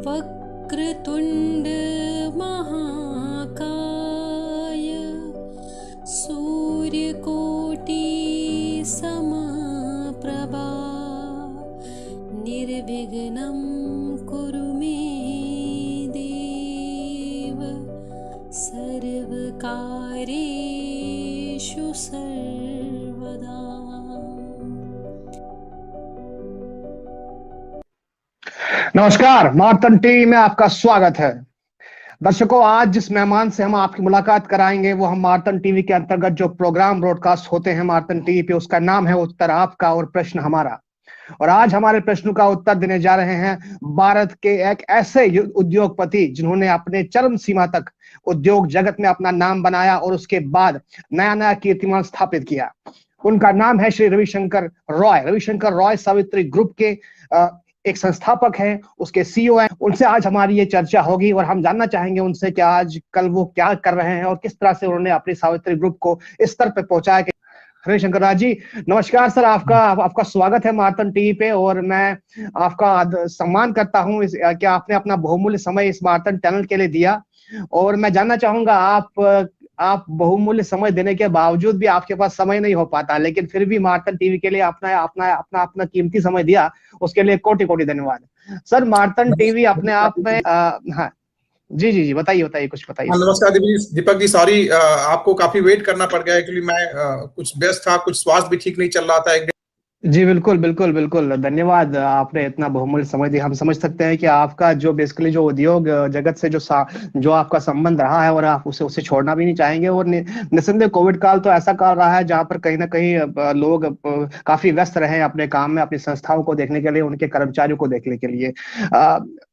वक्रतुण्ड महाकाय सूर्यकोटि समप्रभा निर्विघ्नं कुरु मे देव सर्वकार्येषु सर्वदा। नमस्कार, मार्तन टीवी में आपका स्वागत है। दर्शकों, आज जिस मेहमान से हम आपकी मुलाकात कराएंगे वो हम मार्तन टीवी के अंतर्गत जो प्रोग्राम ब्रॉडकास्ट होते हैं मार्तन टीवी पे, उसका नाम है उत्तर आपका और प्रश्न हमारा। और आज हमारे प्रश्न का उत्तर देने जा रहे हैं भारत के एक ऐसे उद्योगपति जिन्होंने अपने चरम सीमा तक उद्योग जगत में अपना नाम बनाया और उसके बाद नया नया कीर्तिमान स्थापित किया। उनका नाम है श्री रविशंकर रॉय। रविशंकर रॉय सावित्री ग्रुप के एक संस्थापक हैं, उसके सीईओ हैं। उनसे आज हमारी ये चर्चा होगी और हम जानना चाहेंगे उनसे कि आज कल वो क्या कर रहे हैं और किस तरह से उन्होंने अपनी सावित्री ग्रुप को इस स्तर पे पहुंचाया। रविशंकर राज जी, नमस्कार सर। आपका स्वागत है मार्तन टीवी पे और मैं आपका सम्मान करता हूं कि आपने अपना बहुमूल्य समय इस मार्तन चैनल के लिए दिया। और मैं जानना चाहूंगा, आप बहुमूल्य समय देने के बावजूद भी आपके पास समय नहीं हो पाता, लेकिन फिर भी मार्तन टीवी के लिए अपना कीमती समय दिया, उसके लिए कोटि कोटि धन्यवाद सर। मार्तन टीवी अपने आप में हाँ जी बताइए कुछ बताइए। नमस्कार दीपक जी, सॉरी आपको काफी वेट करना पड़ गया एक्चुअली। मैं कुछ व्यस्त था, कुछ स्वास्थ्य भी ठीक नहीं चल रहा था। जी बिल्कुल धन्यवाद, आपने इतना बहुमूल्य समय दिया। हम समझ सकते हैं कि आपका जो बेसिकली जो उद्योग जगत से जो आपका संबंध रहा है और आप उसे छोड़ना भी नहीं चाहेंगे। और निसंदेह कोविड काल तो ऐसा काल रहा है जहां पर कहीं ना कहीं लोग काफी व्यस्त रहे अपने काम में, अपनी संस्थाओं को देखने के लिए, उनके कर्मचारियों को देखने के लिए।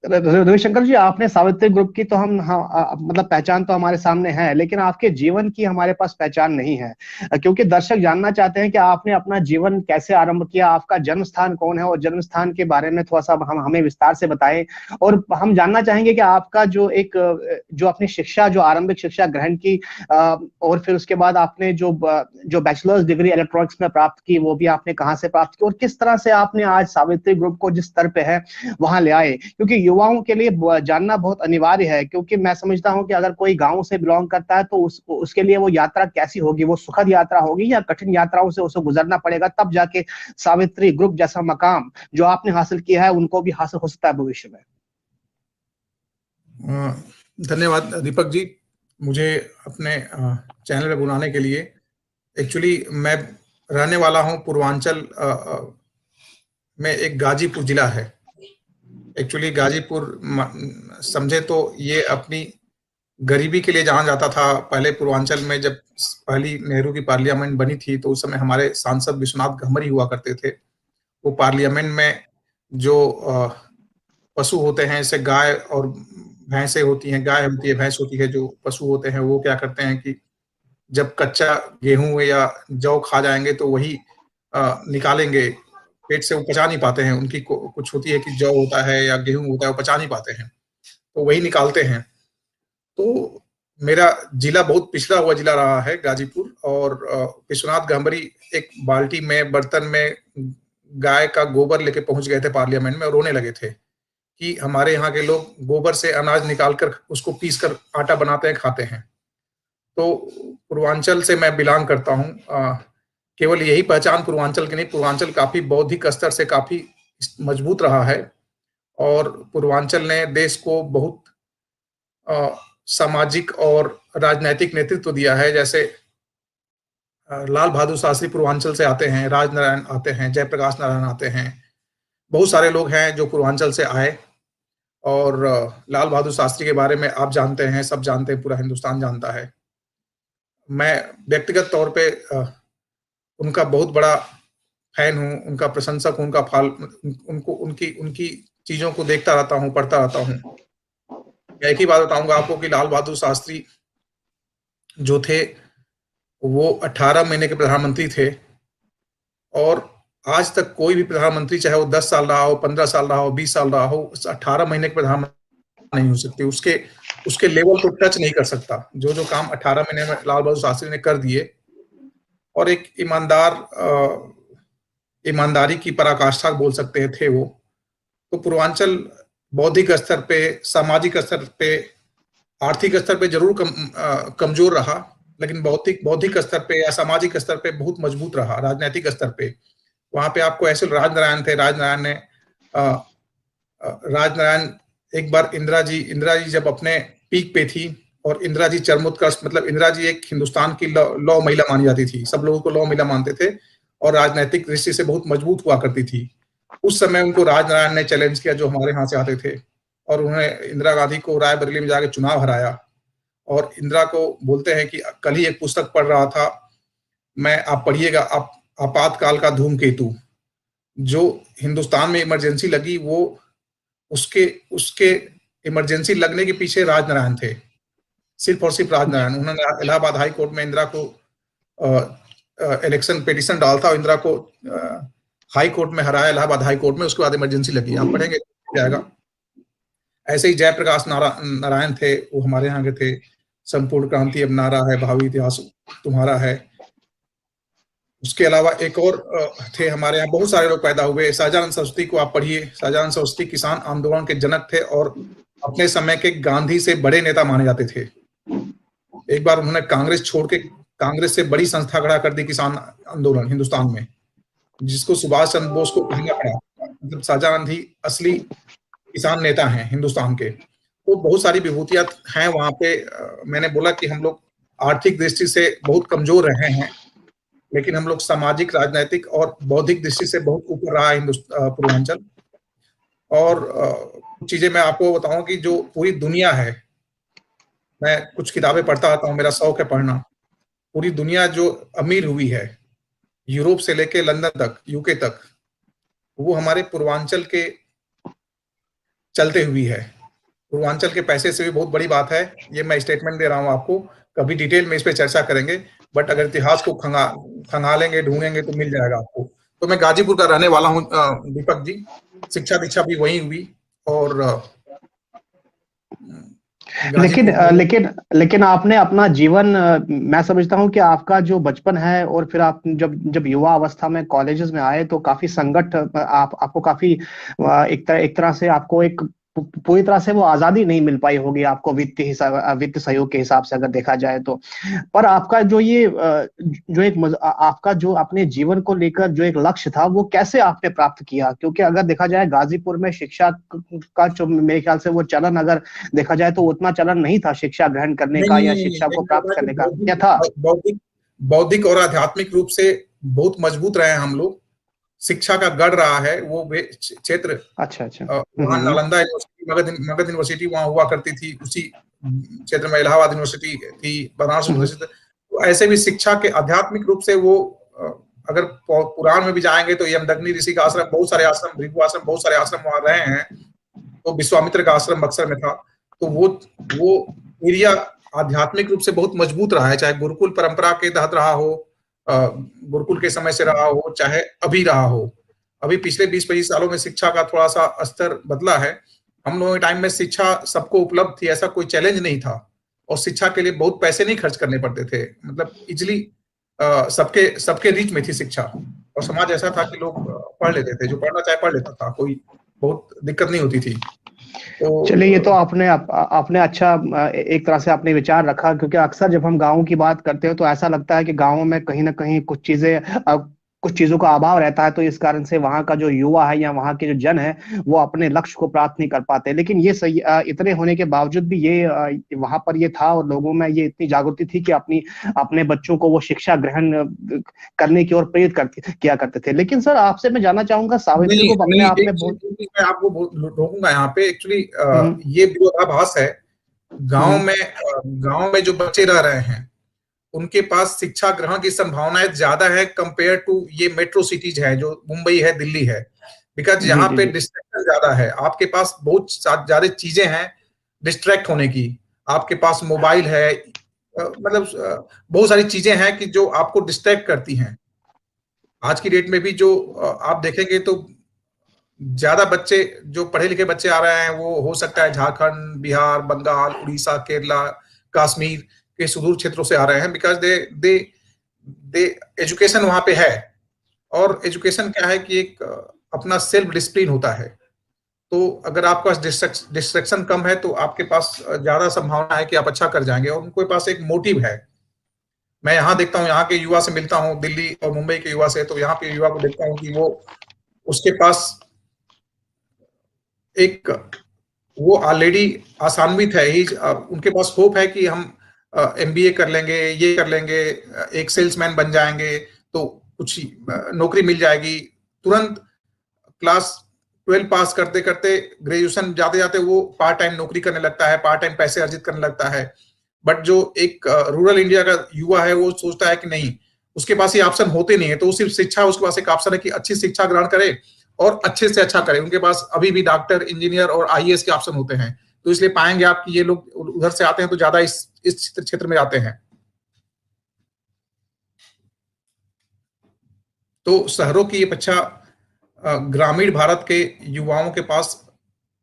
रविशंकर जी, आपने सावित्री ग्रुप की तो मतलब पहचान तो हमारे सामने है, लेकिन आपके जीवन की हमारे पास पहचान नहीं है, क्योंकि दर्शक जानना चाहते हैं कि आपने अपना जीवन कैसे आरंभ किया, आपका जन्म स्थान कौन है और जन्म स्थान के बारे में थोड़ा सा हमें विस्तार से बताएं। और हम जानना चाहेंगे कि आपका जो अपनी शिक्षा, जो आरंभिक शिक्षा ग्रहण की और फिर उसके बाद आपने जो बैचलर्स डिग्री इलेक्ट्रॉनिक्स में प्राप्त की, वो भी आपने कहां से प्राप्त की और किस तरह से आपने आज सावित्री ग्रुप को जिस स्तर पे है वहां ले आए। क्योंकि युवाओं के लिए जानना बहुत अनिवार्य है, क्योंकि मैं समझता हूं कि अगर कोई गांव से बिलोंग करता है तो उसके लिए वो यात्रा कैसी होगी, वो सुखद यात्रा होगी या कठिन यात्राओं से उसे गुजरना पड़ेगा, तब जाके सावित्री ग्रुप जैसा मकाम जो आपने हासिल किया है उनको भी हासिल हो सकता है भविष्य में। धन्यवाद दीपक जी, मुझे अपने चैनल पे बुलाने के लिए। एक्चुअली मैं रहने वाला हूं पूर्वांचल में, एक गाजीपुर जिला है। एक्चुअली गाजीपुर समझे तो ये अपनी गरीबी के लिए जाना जाता था। पहले पूर्वांचल में जब पहली नेहरू की पार्लियामेंट बनी थी तो उस समय हमारे सांसद विश्वनाथ घमरी हुआ करते थे। वो पार्लियामेंट में जो पशु होते हैं, जैसे गाय और भैंसें होती हैं, गाय होती है, भैंस होती है, जो पशु होते हैं वो क्या करते हैं कि जब कच्चा गेहूं या जौ खा जाएंगे तो वही निकालेंगे पेट से। वो पचा नहीं पाते हैं, उनकी कुछ होती है कि जौ होता है या गेहूं होता है, वो पचा नहीं पाते हैं, तो वही निकालते हैं। तो मेरा जिला बहुत पिछड़ा हुआ जिला रहा है गाजीपुर, और विश्वनाथ घमरी एक बाल्टी में, बर्तन में गाय का गोबर लेके पहुंच गए थे पार्लियामेंट में और रोने लगे थे कि हमारे यहाँ के लोग गोबर से अनाज निकालकर उसको पीसकर आटा बनाते हैं, खाते हैं। तो पूर्वांचल से मैं बिलोंग करता हूँ। केवल यही पहचान पूर्वांचल की नहीं, पूर्वांचल काफी बौद्धिक स्तर से काफी मजबूत रहा है और पूर्वांचल ने देश को बहुत सामाजिक और राजनैतिक नेतृत्व दिया है। जैसे लाल बहादुर शास्त्री पूर्वांचल से आते हैं, राजनारायण आते हैं, जयप्रकाश नारायण आते हैं, बहुत सारे लोग हैं जो पूर्वांचल से आए। और लाल बहादुर शास्त्री के बारे में आप जानते हैं, सब जानते हैं, पूरा हिंदुस्तान जानता है। मैं व्यक्तिगत तौर पे उनका बहुत बड़ा फैन हूँ, उनका प्रशंसक हूँ, उनकी चीजों को देखता रहता हूँ, पढ़ता रहता हूँ। एक ही बात बताऊंगा आपको कि लाल बहादुर शास्त्री जो थे वो 18 महीने के प्रधानमंत्री थे, और आज तक कोई भी प्रधानमंत्री, चाहे वो 10 साल रहा हो, 15 साल रहा हो, 20 साल रहा हो, 18 महीने के प्रधानमंत्री नहीं हो सकते, उसके लेवल को टच नहीं कर सकता। जो काम 18 महीने में लाल बहादुर शास्त्री ने कर दिए, और एक ईमानदारी की पराकाष्ठा बोल सकते थे वो। तो पूर्वांचल बौद्धिक स्तर पे, सामाजिक स्तर पे, आर्थिक स्तर पे जरूर कमजोर रहा, लेकिन बौद्धिक स्तर पे या सामाजिक स्तर पे बहुत मजबूत रहा। राजनीतिक स्तर पे वहां पे आपको ऐसे राजनारायण थे, राजनारायण एक बार इंदिरा जी जब अपने पीक पे थी, और इंदिरा जी चरमोत्कर्ष, मतलब इंदिरा जी एक हिंदुस्तान की लौ महिला मानी जाती थी, सब लोगों को लौ महिला मानते थे, और राजनीतिक दृष्टि से बहुत मजबूत हुआ करती थी। उस समय उनको राजनारायण ने चैलेंज किया, जो हमारे यहाँ से आते थे, और उन्होंने इंदिरा गांधी को रायबरेली में जाके चुनाव हराया। और इंदिरा को बोलते हैं कि कल ही एक पुस्तक पढ़ रहा था मैं, आप पढ़िएगा, आपातकाल का धूमकेतु, जो हिंदुस्तान में इमरजेंसी लगी, वो उसके इमरजेंसी लगने के पीछे राजनारायण थे, सिर्फ और सिर्फ राजनारायण। उन्होंने इलाहाबाद हाई कोर्ट में इंदिरा को इलेक्शन पिटीशन डाला था, और इंदिरा को हाई कोर्ट में हराया, इलाहाबाद हाई कोर्ट में, उसके बाद इमरजेंसी लगी। आप पढ़ेंगे जाएगा। ऐसे ही जयप्रकाश नारायण थे, वो हमारे यहाँ के थे, संपूर्ण क्रांति अब नारा है, भावी इतिहास तुम्हारा है। उसके अलावा एक और थे हमारे यहाँ, बहुत सारे लोग पैदा हुए। सहजानंद सरस्वती को आप पढ़िए। सहजानंद सरस्वती किसान आंदोलन के जनक थे, और अपने समय के गांधी से बड़े नेता माने जाते थे। एक बार उन्होंने कांग्रेस छोड़ के कांग्रेस से बड़ी संस्था खड़ा कर दी, किसान आंदोलन हिंदुस्तान में, जिसको सुभाष चंद्र बोस को कहना पड़ा। मतलब सहजानंद ही असली किसान नेता हैं हिंदुस्तान के। तो बहुत सारी विभूतियां हैं वहां पे। मैंने बोला कि हम लोग आर्थिक दृष्टि से बहुत कमजोर रहे हैं, लेकिन हम लोग सामाजिक, राजनीतिक और बौद्धिक दृष्टि से बहुत ऊपर रहा है पूर्वांचल। और कुछ चीजें मैं आपको बताऊं कि जो पूरी दुनिया है, मैं कुछ किताबें पढ़ता आता हूँ, मेरा शौक है पढ़ना। पूरी दुनिया जो अमीर हुई है, यूरोप से लेके लंदन तक, यूके तक, वो हमारे पूर्वांचल के चलते हुई है। पूर्वांचल के पैसे से भी बहुत बड़ी बात है। ये मैं स्टेटमेंट दे रहा हूँ आपको, कभी डिटेल में इस पे चर्चा करेंगे, बट अगर इतिहास को खंगालेंगे, ढूंढेंगे तो मिल जाएगा आपको। तो मैं गाजीपुर का रहने वाला हूँ दीपक जी, शिक्षा दीक्षा भी वहीं हुई। और लेकिन आपने अपना जीवन, मैं समझता हूं कि आपका जो बचपन है, और फिर आप जब युवा अवस्था में कॉलेजेस में आए, तो काफी संकट, आपको काफी एक तरह से आपको एक पूरी तरह से वो आजादी नहीं मिल पाई होगी आपको, वित्त सहयोग के हिसाब से अगर देखा जाए तो। पर आपका जो ये आपका जो अपने जीवन को लेकर जो एक लक्ष्य था, वो कैसे आपने प्राप्त किया? क्योंकि अगर देखा जाए गाजीपुर में शिक्षा का जो मेरे ख्याल से वो चलन, अगर देखा जाए तो उतना चलन नहीं था शिक्षा ग्रहण करने का या शिक्षा को प्राप्त करने का, क्या था? बौद्धिक और आध्यात्मिक रूप से बहुत मजबूत रहे हैं हम लोग। शिक्षा का गढ़ रहा है वो क्षेत्र। अच्छा। वहाँ नालंदा यूनिवर्सिटी, मगध यूनिवर्सिटी वहाँ हुआ करती थी, उसी क्षेत्र में इलाहाबाद यूनिवर्सिटी थी, बनारस यूनिवर्सिटी। तो ऐसे भी शिक्षा के आध्यात्मिक रूप से वो, अगर पुराण में भी जाएंगे तो यमदग्नि ऋषि का आश्रम, बहुत सारे आश्रम, भृगु आश्रम, बहुत सारे आश्रम वहाँ रहे हैं। तो विश्वामित्र का आश्रम बक्सर में था। तो वो एरिया आध्यात्मिक रूप से बहुत मजबूत रहा है, चाहे गुरुकुल परंपरा के तहत रहा हो, गुरुकुल के समय से रहा हो, चाहे अभी रहा हो। अभी पिछले 20-25 सालों में शिक्षा का थोड़ा सा स्तर बदला है। हम लोगों के टाइम में शिक्षा सबको उपलब्ध थी, ऐसा कोई चैलेंज नहीं था, और शिक्षा के लिए बहुत पैसे नहीं खर्च करने पड़ते थे। मतलब इजिली सबके रीच में थी शिक्षा, और समाज ऐसा था कि लोग पढ़ लेते थे, जो पढ़ना चाहे पढ़ लेता था, कोई बहुत दिक्कत नहीं होती थी। तो चलिए, ये तो आपने अच्छा एक तरह से आपने विचार रखा, क्योंकि अक्सर जब हम गाँव की बात करते हो तो ऐसा लगता है कि गाँव में कहीं ना कहीं कुछ चीजों का अभाव रहता है, तो इस कारण से वहां का जो युवा है या वहां के जो जन है, वो अपने लक्ष्य को प्राप्त नहीं कर पाते। लेकिन ये सही, इतने होने के बावजूद भी ये वहां पर ये था, और लोगों में ये इतनी जागृति थी कि अपने बच्चों को वो शिक्षा ग्रहण करने की ओर प्रेरित किया करते थे। लेकिन सर, आपसे मैं जानना चाहूंगा, सावित्री को अपने आप में मैं आपको रोकूंगा यहाँ पे। एक्चुअली ये विरोधाभास है। गांव में जो बच्चे रह रहे हैं, उनके पास शिक्षा ग्रहण की संभावनाएं ज्यादा है कंपेयर टू ये मेट्रो सिटीज है, जो मुंबई है, दिल्ली है। बिकॉज यहाँ पे डिस्ट्रैक्शन ज्यादा है। आपके पास बहुत ज्यादा चीजें हैं डिस्ट्रैक्ट होने की। आपके पास मोबाइल है, मतलब बहुत सारी चीजें हैं कि जो आपको डिस्ट्रैक्ट करती हैं। आज की डेट में भी जो आप देखेंगे तो ज्यादा बच्चे, जो पढ़े लिखे बच्चे आ रहे हैं, वो हो सकता है झारखंड, बिहार, बंगाल, उड़ीसा, केरला, कश्मीर के सुदूर क्षेत्रों से आ रहे हैं। बिकॉज दे एजुकेशन वहां पे है। और एजुकेशन क्या है कि एक अपना सेल्फ डिसिप्लिन होता है। तो अगर आपके पास डिस्ट्रैक्शन कम है तो आपके पास ज्यादा संभावना है कि आप अच्छा कर जाएंगे, और उनके पास एक मोटिव है। मैं यहाँ देखता हूँ, यहाँ के युवा से मिलता हूँ, दिल्ली और मुंबई के युवा से, तो यहाँ के युवा को देखता हूँ कि उसके पास वो ऑलरेडी आसान्वित है ही, उनके पास होप है कि हम MBA कर लेंगे, ये कर लेंगे, एक सेल्समैन बन जाएंगे तो कुछ नौकरी मिल जाएगी तुरंत। क्लास 12 पास करते करते ग्रेजुएशन जाते जाते वो पार्ट टाइम नौकरी करने लगता है, पार्ट टाइम पैसे अर्जित करने लगता है। बट जो एक रूरल इंडिया का युवा है वो सोचता है कि नहीं, उसके पास ये ऑप्शन होते नहीं है, तो सिर्फ शिक्षा उसके पास एक ऑप्शन है कि अच्छी शिक्षा ग्रहण करे और अच्छे से अच्छा करे। उनके पास अभी भी डॉक्टर, इंजीनियर और IAS के ऑप्शन होते हैं। तो इसलिए पाएंगे आप कि ये लोग उधर से आते हैं तो ज्यादा इस क्षेत्र में आते हैं। तो शहरों की अपेक्षा ग्रामीण भारत के युवाओं के पास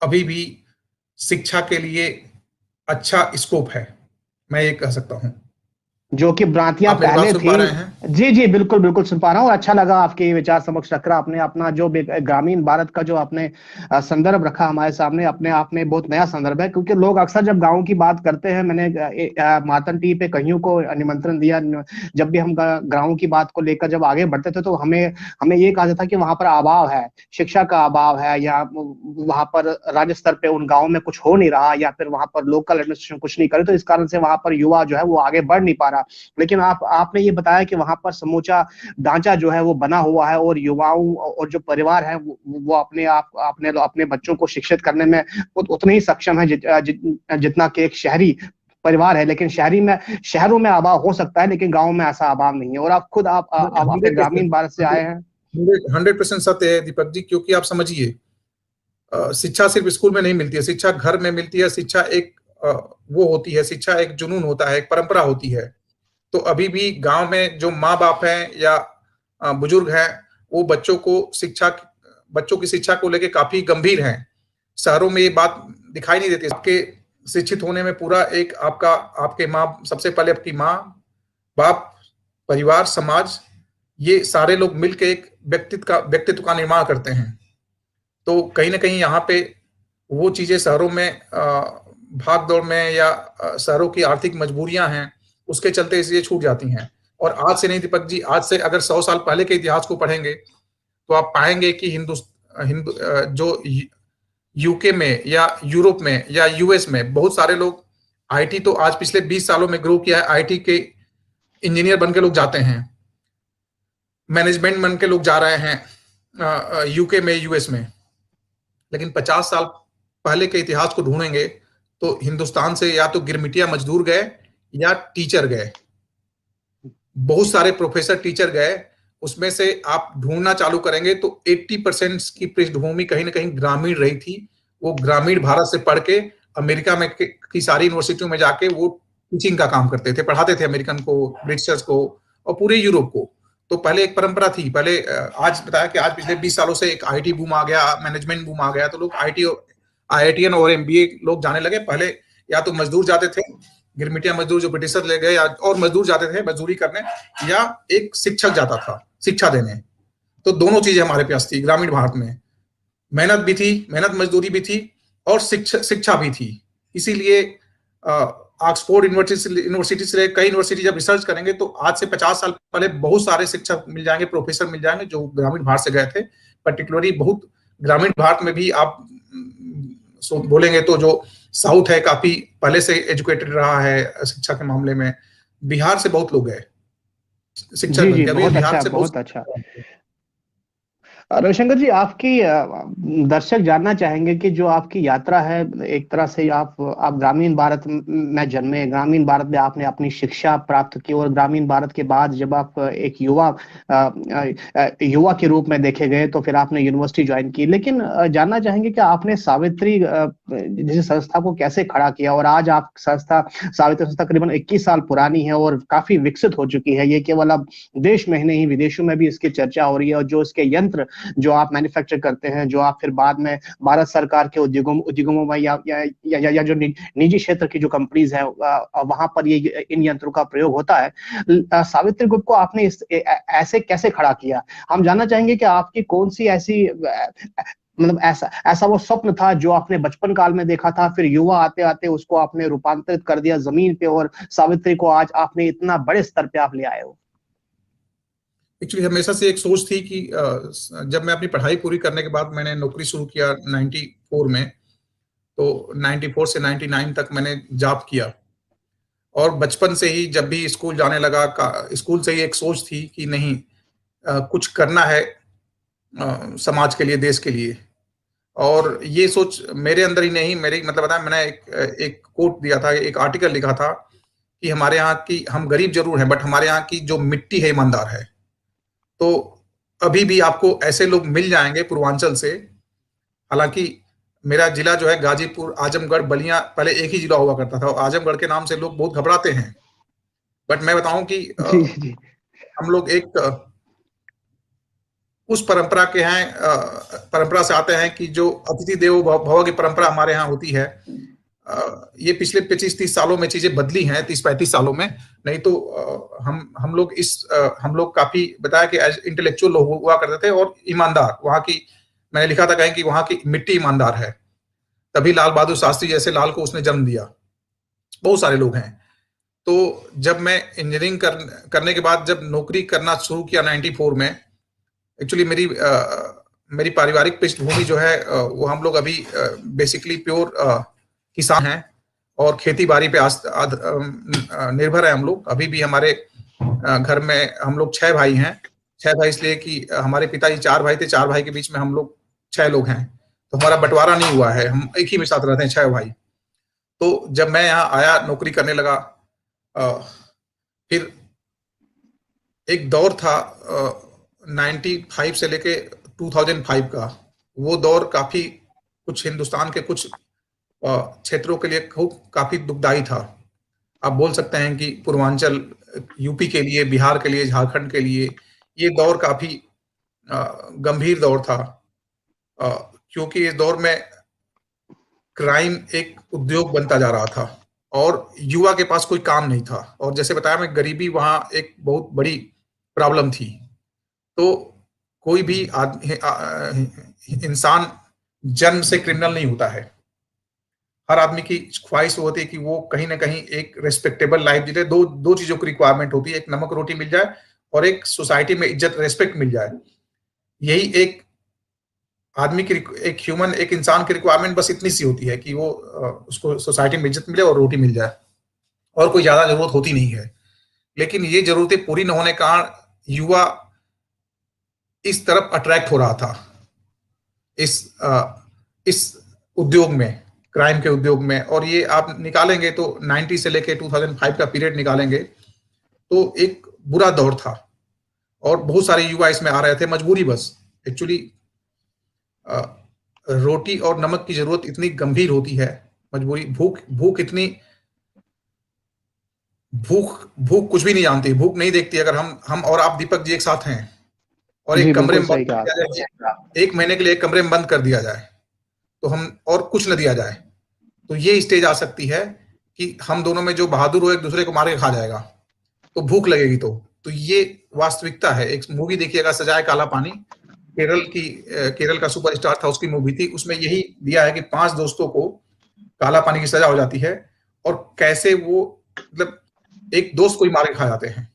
अभी भी शिक्षा के लिए अच्छा स्कोप है, मैं ये कह सकता हूं। जो कि भ्रांतियां आप मेरी बात पहले सुन पा रहे हैं? थी। जी जी, बिल्कुल बिल्कुल सुन पा रहा हूँ, और अच्छा लगा आपके विचार समक्ष रख रहा आपने अपना जो ग्रामीण भारत का जो आपने संदर्भ रखा हमारे सामने, अपने आप में बहुत नया संदर्भ है। क्योंकि लोग अक्सर जब गाँव की बात करते हैं, मैंने मार्तन टीवी पे कईयों को निमंत्रण दिया, जब भी हम गाँव की बात को लेकर जब आगे बढ़ते थे तो हमें ये कहा जाता कि वहां पर अभाव है, शिक्षा का अभाव है, या वहां पर राज्य स्तर पे उन गाँव में कुछ हो नहीं रहा, या फिर वहां पर लोकल एडमिनिस्ट्रेशन कुछ नहीं करे, तो इस कारण से वहां पर युवा जो है वो आगे बढ़ नहीं पा रहा। लेकिन आपने ये बताया कि वहां पर समूचा ढांचा जो है वो बना हुआ है, और युवाओं और जो परिवार है वो अपने बच्चों को शिक्षित करने में उतने ही सक्षम है जितना कि एक शहरी परिवार है। लेकिन शहरों में अभाव हो सकता है, लेकिन गाँव में ऐसा अभाव नहीं है। और आप खुद आप अपने ग्रामीण भारत से आए हैं। 100% सत्य है दीपक जी, क्योंकि आप समझिए, शिक्षा सिर्फ स्कूल में नहीं मिलती है, शिक्षा घर में मिलती है। शिक्षा एक वो होती है, शिक्षा एक जुनून होता है, एक परंपरा होती है। तो अभी भी गांव में जो माँ बाप हैं या बुजुर्ग हैं, वो बच्चों की शिक्षा को लेके काफी गंभीर हैं। शहरों में ये बात दिखाई नहीं देती। आपके शिक्षित होने में पूरा एक आपके माँ, सबसे पहले आपकी माँ बाप, परिवार, समाज, ये सारे लोग मिलकर एक व्यक्तित्व का निर्माण करते हैं। तो कहीं ना कहीं यहाँ पे वो चीजें शहरों में भाग दौड़ में या शहरों की आर्थिक मजबूरियां हैं, उसके चलते इसलिए छूट जाती हैं। और आज से नहीं दीपक जी, आज से अगर 100 साल पहले के इतिहास को पढ़ेंगे तो आप पाएंगे कि जो यूके में या यूरोप में या US में बहुत सारे लोग IT तो आज पिछले 20 सालों में ग्रो किया है। IT के इंजीनियर बन के लोग जाते हैं, मैनेजमेंट बन के लोग जा रहे हैं UK में, US में। लेकिन 50 साल पहले के इतिहास को ढूंढेंगे तो हिंदुस्तान से या तो गिरमिटिया मजदूर गए या टीचर गए, बहुत सारे प्रोफेसर टीचर गए। उसमें से आप ढूंढना चालू करेंगे तो 80% की पृष्ठभूमि कहीं ना कहीं ग्रामीण रही थी। वो ग्रामीण भारत से पढ़ के अमेरिका में की सारी यूनिवर्सिटियों में जाके वो टीचिंग का काम करते थे, पढ़ाते थे अमेरिकन को, ब्रिटिशर्स को और पूरे यूरोप को। तो पहले एक परंपरा थी। पहले आज बताया कि आज पिछले 20 सालों से एक IT बूम आ गया, मैनेजमेंट बूम आ गया, तो लोग IITN और MBA लोग जाने लगे। पहले या तो मजदूर जाते थे, गिरमिटिया मजदूर जो ब्रिटिशर ले गए, और मजदूर जाते थे मजदूरी करने, या एक शिक्षक जाता था शिक्षा देने। तो दोनों चीजें हमारे पास थी ग्रामीण भारत में, मेहनत भी थी, मेहनत मजदूरी भी थी, और शिक्षा भी थी। इसीलिए ऑक्सफोर्ड यूनिवर्सिटी से कई यूनिवर्सिटी जब रिसर्च करेंगे तो आज से 50 साल पहले बहुत सारे शिक्षक मिल जाएंगे, प्रोफेसर मिल जाएंगे जो ग्रामीण भारत से गए थे। पर्टिकुलरली बहुत ग्रामीण भारत में भी आप बोलेंगे तो जो साउथ है काफी पहले से एजुकेटेड रहा है शिक्षा के मामले में। बिहार से बहुत लोग गए शिक्षक जी बनके, अभी बिहार से बहुत अच्छा। रविशंकर जी, आपकी दर्शक जानना चाहेंगे कि जो आपकी यात्रा है, एक तरह से आप ग्रामीण भारत में जन्मे, ग्रामीण भारत में आपने अपनी शिक्षा प्राप्त की, और ग्रामीण भारत के बाद जब आप एक युवा के रूप में देखे गए तो फिर आपने यूनिवर्सिटी ज्वाइन की। लेकिन जानना चाहेंगे कि आपने सावित्री जैसे संस्था को कैसे खड़ा किया, और आज आप सावित्री संस्था करीबन 21 साल पुरानी है और काफी विकसित हो चुकी है। ये केवल अब देश में ही नहीं, विदेशों में भी इसकी चर्चा हो रही है। और जो इसके यंत्र जो आप मैन्युफैक्चर करते हैं, जो आप फिर बाद में भारत सरकार के उद्योगों में या जो निजी क्षेत्र की जो कंपनीज है वहां पर ये इन यंत्रों का प्रयोग होता है। सावित्री ग्रुप को आपने ऐसे कैसे खड़ा किया? हम जानना चाहेंगे कि आपकी कौन सी ऐसी मतलब ऐसा ऐसा वो स्वप्न था जो आपने बचपन काल में देखा था, फिर युवा आते आते उसको आपने रूपांतरित कर दिया जमीन पे, और सावित्री को आज आपने इतना बड़े स्तर पे आप ले आए हो। एक्चुअली हमेशा से एक सोच थी कि जब मैं अपनी पढ़ाई पूरी करने के बाद मैंने नौकरी शुरू किया 94 में, तो 94 से 99 तक मैंने जॉब किया। और बचपन से ही जब भी स्कूल जाने लगा, स्कूल से ही एक सोच थी कि नहीं, कुछ करना है समाज के लिए, देश के लिए। और ये सोच मेरे अंदर ही नहीं, मेरे मतलब बताया, मैंने एक कोट दिया था, एक आर्टिकल लिखा था कि हमारे यहाँ की, हम गरीब जरूर हैं बट हमारे यहाँ की जो मिट्टी है ईमानदार है। तो अभी भी आपको ऐसे लोग मिल जाएंगे पूर्वांचल से। हालांकि मेरा जिला जो है गाजीपुर, आजमगढ़, बलिया, पहले एक ही जिला हुआ करता था, और आजमगढ़ के नाम से लोग बहुत घबराते हैं। बट मैं बताऊं कि जी जी। हम लोग एक उस परंपरा के हैं, परंपरा से आते हैं कि जो अतिथि देवो भव की परंपरा हमारे यहाँ होती है। ये पिछले 25-30 सालों में चीजें बदली हैं, 30-35 सालों में। नहीं तो हम लोग हम लोग काफी बताया कि इंटेलेक्चुअल लोग हुआ करते थे और ईमानदार। वहां की, मैंने लिखा था कहीं कि वहां की मिट्टी ईमानदार है, तभी लाल बहादुर शास्त्री जैसे लाल को उसने जन्म दिया। बहुत सारे लोग हैं। तो जब मैं इंजीनियरिंग करने के बाद जब नौकरी करना शुरू किया 94 में, एक्चुअली मेरी पारिवारिक पृष्ठभूमि जो है वो हम लोग अभी बेसिकली प्योर किसान हैं और खेती बाड़ी पे निर्भर है हम लोग। अभी भी हमारे घर में हम लोग 6 भाई हैं। 6 भाई इसलिए कि हमारे पिताजी 4 भाई थे, 4 भाई के बीच में हम लोग 6 लोग हैं, तो हमारा बंटवारा नहीं हुआ है, हम एक ही में साथ रहते हैं 6 भाई। तो जब मैं यहाँ आया, नौकरी करने लगा, फिर एक दौर था 95 से लेके 2005 का। वो दौर काफी, कुछ हिंदुस्तान के कुछ क्षेत्रों के लिए काफी दुखदाई था। आप बोल सकते हैं कि पूर्वांचल, यूपी के लिए, बिहार के लिए, झारखंड के लिए ये दौर काफी गंभीर दौर था, क्योंकि इस दौर में क्राइम एक उद्योग बनता जा रहा था और युवा के पास कोई काम नहीं था। और जैसे बताया मैं, गरीबी वहां एक बहुत बड़ी प्रॉब्लम थी। तो कोई भी इंसान जन्म से क्रिमिनल नहीं होता है। हर आदमी की ख्वाहिश होती है कि वो कहीं ना कहीं एक रेस्पेक्टेबल लाइफ जीते। दो चीजों की रिक्वायरमेंट होती है, एक नमक रोटी मिल जाए और एक सोसाइटी में इज्जत, रेस्पेक्ट मिल जाए। यही एक आदमी की, एक ह्यूमन, एक इंसान की रिक्वायरमेंट बस इतनी सी होती है कि वो उसको सोसाइटी में इज्जत मिले और रोटी मिल जाए, और कोई ज्यादा जरूरत होती नहीं है। लेकिन ये जरूरतें पूरी न होने के कारण युवा इस तरफ अट्रैक्ट हो रहा था, इस उद्योग में, क्राइम के उद्योग में। और ये आप निकालेंगे तो 90 से लेके 2005 का पीरियड निकालेंगे तो एक बुरा दौर था और बहुत सारे युवा इसमें आ रहे थे, मजबूरी बस। एक्चुअली रोटी और नमक की जरूरत इतनी गंभीर होती है, मजबूरी, भूख इतनी, भूख कुछ भी नहीं जानती, भूख नहीं देखती। अगर हम और आप दीपक जी एक साथ हैं और एक कमरे में बंद कर दिया जाए, 1 महीने के लिए एक कमरे में बंद कर दिया जाए, तो हम और कुछ न दिया जाए, तो ये स्टेज आ सकती है कि हम दोनों में जो बहादुर हो एक दूसरे को मार के खा जाएगा, तो भूख लगेगी। तो ये वास्तविकता है। एक मूवी देखिएगा, सजाए काला पानी, केरल का सुपरस्टार था, उसकी मूवी थी। उसमें यही दिया है कि 5 दोस्तों को काला पानी की सजा हो जाती है और कैसे वो, मतलब एक दोस्त को ही मार के खा जाते हैं।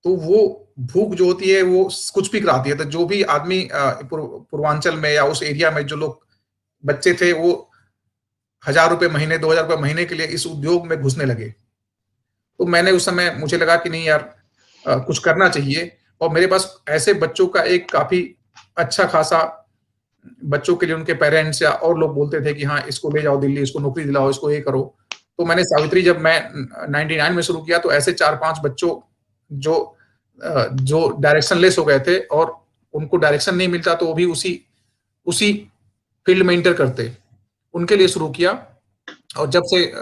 तो वो भूख जो होती है वो कुछ भी कराती है। तो जो भी आदमी पूर्वांचल में या उस एरिया में जो लोग बच्चे थे, वो 1000 रुपए महीने, 2000 रुपए महीने के लिए इस उद्योग में घुसने लगे। तो मैंने उस समय, मुझे लगा कि नहीं यार, कुछ करना चाहिए। और मेरे पास ऐसे बच्चों का एक काफी अच्छा खासा, बच्चों के लिए उनके पेरेंट्स या और लोग बोलते थे कि हाँ, इसको ले जाओ दिल्ली, इसको नौकरी दिलाओ, इसको ये करो। तो मैंने सावित्री, जब मैं 99 में शुरू किया, तो ऐसे 4-5 बच्चों जो डायरेक्शन लेस हो गए थे और उनको डायरेक्शन नहीं मिलता, तो वो भी उसी फील्ड में इंटर करते, उनके लिए शुरू किया। और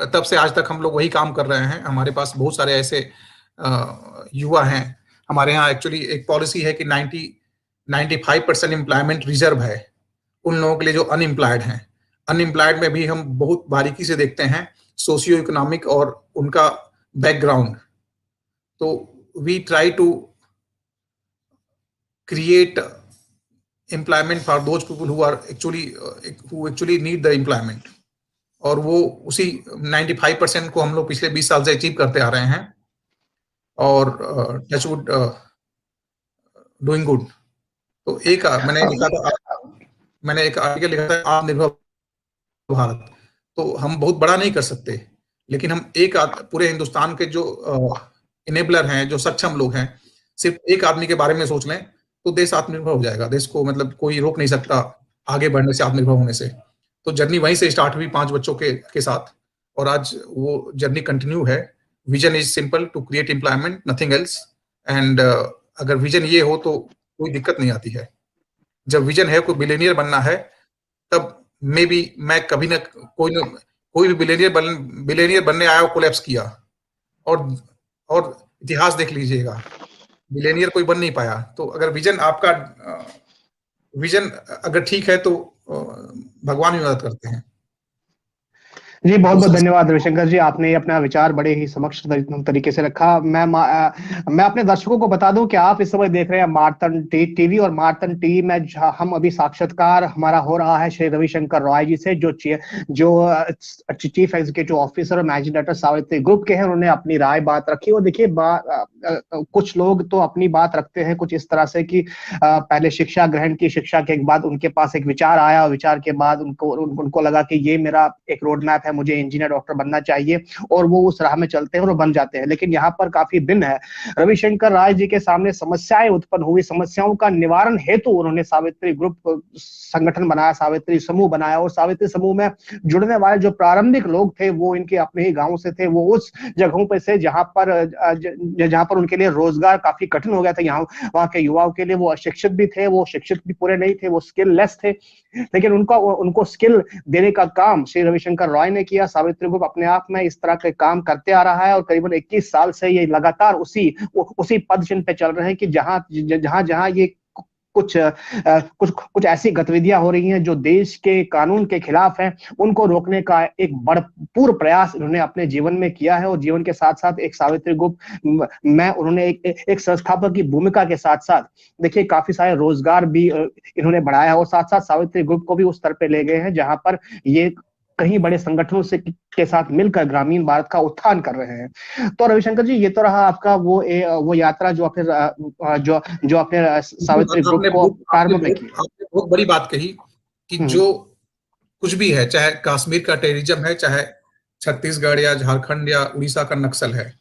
तब से आज तक हम लोग वही काम कर रहे हैं। हमारे पास बहुत सारे ऐसे युवा हैं। हमारे यहाँ एक्चुअली एक पॉलिसी है कि 95% एम्प्लॉयमेंट रिजर्व है उन लोगों के लिए जो अनएम्प्लॉयड हैं। अनएम्प्लॉयड में भी हम बहुत बारीकी से देखते हैं सोशियो इकोनॉमिक और उनका बैकग्राउंड। तो we try to create employment for those people who actually need the employment, और वो उसी 95% को हम लोग पिछले 20 साल से अचीव करते आ रहे हैं, और टचवुड डूइंग गुड। तो मैंने एक आर्टिकल लिखा था, आत्मनिर्भर भारत। तो हम बहुत बड़ा नहीं कर सकते, लेकिन हम पूरे हिंदुस्तान के जो इनेबलर हैं, जो सक्षम लोग हैं, सिर्फ एक आदमी के बारे में सोच लें तो देश आत्मनिर्भर हो जाएगा। देश को मतलब कोई रोक नहीं सकता आगे बढ़ने से, आत्मनिर्भर होने से। तो जर्नी वहीं से स्टार्ट हुई 5 बच्चों के साथ, और आज वो जर्नी कंटिन्यू है। Vision is simple, to create employment, nothing else. And अगर विजन ये हो तो कोई दिक्कत नहीं आती है। जब विजन है कोई बिलियनियर बनना है, तब मे बी मैं कभी न कोई भी बिलियनियर बनने आया और कोलैप्स किया, और इतिहास देख लीजिएगा, बिलियनियर कोई बन नहीं पाया। तो अगर विजन अगर ठीक है तो भगवान भी मदद करते हैं। जी बहुत बहुत धन्यवाद रविशंकर जी, आपने अपना विचार बड़े ही समक्ष तरीके से रखा। मैं अपने दर्शकों को बता दूं कि आप इस समय देख रहे हैं मार्तन टीवी, और मार्तन टीवी में हम अभी साक्षात्कार हमारा हो रहा है श्री रविशंकर रॉय जी से, जो चीफ एग्जीक्यूटिव ऑफिसर और मैनेजिंग डायरेक्टर सावित्री ग्रुप के हैं। उन्होंने अपनी राय बात रखी, और देखिए कुछ लोग तो अपनी बात रखते हैं कुछ इस तरह से कि पहले शिक्षा ग्रहण की, शिक्षा के बाद उनके पास एक विचार आया, और विचार के बाद उनको लगा कि ये मेरा एक रोड मैप है, मुझे इंजीनियर डॉक्टर बनना चाहिए, और वो उस राह में चलते हैं और बन जाते हैं। लेकिन यहाँ पर काफी भिन्न है। रविशंकर राय जी के सामने समस्याएं उत्पन्न हुई, समस्याओं का निवारण हेतु उन्होंने सावित्री ग्रुप संगठन बनाया, सावित्री समूह बनाया, और सावित्री समूह में जुड़ने वाले जो प्रारंभिक लोग थे वो इनके अपने ही गांव से थे। वो उस जगहों पे से जहां पर उनके लिए रोजगार काफी कठिन हो गया था। वहां के युवाओं के लिए वो अशिक्षित भी थे, वो शिक्षित भी पूरे नहीं थे, वो स्किल लेस थे, लेकिन उनको स्किल देने का काम श्री रविशंकर रॉय ने किया। सावित्री ग्रुप अपने आप में इस तरह के काम करते आ रहा है, और करीबन 21 साल से ये लगातार उसी पद चिन्ह पे चल रहे हैं कि जहां ये कुछ ऐसी गतिविधियां हो रही हैं जो देश के कानून के खिलाफ हैं, उनको रोकने का एक भरपूर प्रयास इन्होंने अपने जीवन में किया है। और जीवन के साथ साथ एक सावित्री ग्रुप में उन्होंने एक संस्थापक की भूमिका के साथ साथ देखिए काफी सारे रोजगार भी इन्होंने बढ़ाया है, और साथ साथ सावित्री ग्रुप को भी उस स्तर पे ले गए हैं जहां पर ये कहीं बड़े संगठनों के साथ मिलकर ग्रामीण भारत का उत्थान कर रहे हैं। तो रविशंकर जी, ये तो रहा आपका वो यात्रा जो आपने सावित्री ग्रुप को प्रारंभ में की। आपने बहुत बड़ी बात कही कि जो कुछ भी है, चाहे कश्मीर का टेररिज्म है, चाहे छत्तीसगढ़ या झारखंड या उड़ीसा का नक्सल है,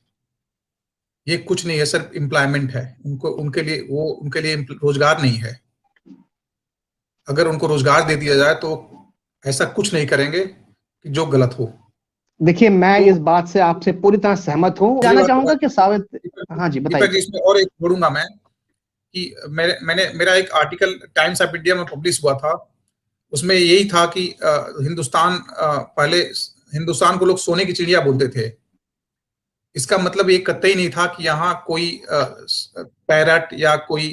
ये कुछ नहीं है, सिर्फ एम्प्लॉयमेंट है। उनके लिए रोजगार नहीं है। अगर उनको रोजगार दे दिया जाए तो ऐसा कुछ नहीं करेंगे कि जो गलत हो। देखिए मैं इस बात से आपसे पूरी तरह सहमत हूँ। जानना चाहूंगा कि हाँ जी बताइए। इसमें और एक जोड़ूंगा मैं कि मेरा एक आर्टिकल टाइम्स ऑफ इंडिया में पब्लिश हुआ था। उसमें यही था कि पहले हिंदुस्तान को लोग सोने की चिड़िया बोलते थे। इसका मतलब ये कतई नहीं था कि यहाँ कोई पैरट या कोई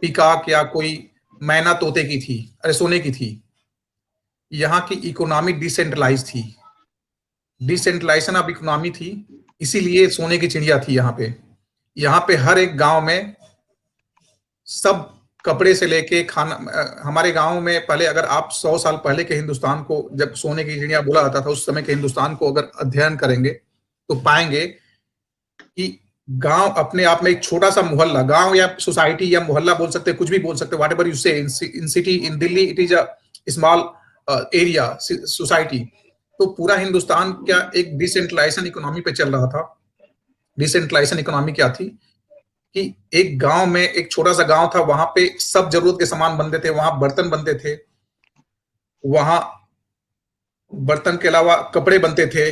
पीकॉक या कोई मैना तोते की थी, अरे सोने की थी। यहाँ की इकोनॉमी डिसेंट्रलाइज थी, डिसेंट्रलाइजेशन ऑफ इकोनॉमी थी, इसीलिए सोने की चिड़िया थी। यहाँ पे हर एक गांव में सब कपड़े से लेके खाना। हमारे गांव में पहले, अगर आप 100 साल पहले के हिंदुस्तान को, जब सोने की चिड़िया बोला जाता था, उस समय के हिंदुस्तान को अगर अध्ययन करेंगे तो पाएंगे कि गांव अपने आप में एक छोटा सा मोहल्ला, गांव या सोसाइटी या मोहल्ला बोल सकते, कुछ भी बोल सकते, व्हाट एवर यू से। इन city, in Delhi it is a small area society. तो पूरा हिंदुस्तान क्या एक डिसेंट्रलाइजेशन इकोनॉमी पे चल रहा था। डिसेंट्रलाइजेशन इकोनॉमी क्या थी कि एक गांव में, एक छोटा सा गांव था, वहां पे सब जरूरत के सामान बनते थे, वहां बर्तन बनते थे, वहां बर्तन के अलावा कपड़े बनते थे,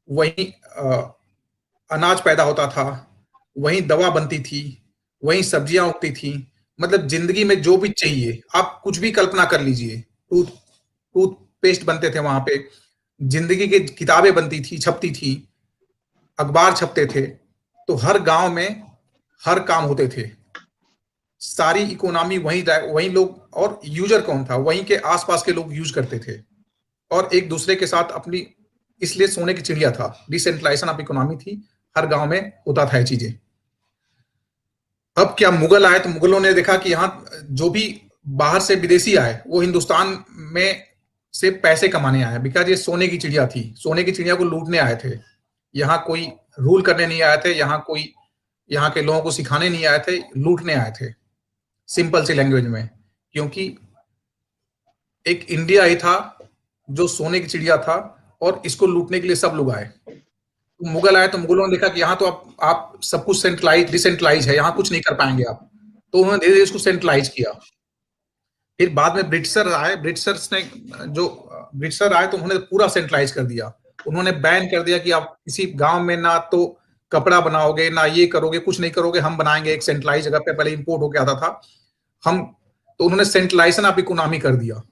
वहीं अनाज पैदा होता था, वहीं दवा बनती थी, वहीं सब्जियां उगती थी। मतलब जिंदगी में जो भी चाहिए आप कुछ भी कल्पना कर लीजिए। टूथपेस्ट बनते थे वहां पे, जिंदगी की किताबें बनती थी, छपती थी, अखबार छपते थे। तो हर गांव में हर काम होते थे, सारी इकोनॉमी वहीं लोग, और यूजर कौन था, वहीं के आसपास के लोग यूज करते थे, और एक दूसरे के साथ अपनी, इसलिए सोने की चिड़िया था। डिसेंट्रलाइजेशन ऑफ इकोनॉमी थी, हर गांव में होता था ये चीजें। अब क्या मुगल आए, तो मुगलों ने देखा कि यहाँ जो भी बाहर से विदेशी आए, वो हिंदुस्तान में से पैसे कमाने आए, बिकॉज ये सोने की चिड़िया थी, सोने की चिड़िया को लूटने आए थे। यहाँ कोई रूल करने नहीं आए थे, यहाँ के लोगों को सिखाने नहीं आए थे, लूटने आए थे, सिंपल सी लैंग्वेज में। क्योंकि एक इंडिया ही था जो सोने की चिड़िया था, और इसको लूटने के लिए सब लोग आए। तो मुगल आए, तो मुगलों ने देखा कि यहाँ तो आप सब कुछ डिसेंट्रलाइज है, यहाँ कुछ नहीं कर पाएंगे आप, तो उन्होंने धीरे धीरे इसको सेंट्रलाइज किया। फिर बाद में ब्रिटिशर आए तो उन्होंने पूरा सेंट्रलाइज कर दिया। उन्होंने बैन कर दिया कि आप किसी गांव में ना तो कपड़ा बनाओगे, ना ये करोगे, कुछ नहीं करोगे, हम बनाएंगे एक सेंट्रलाइज जगह पे। पहले इंपोर्ट होके आता था तो उन्होंने सेंट्रलाइजेशन ऑफ इकोनॉमी कर दिया।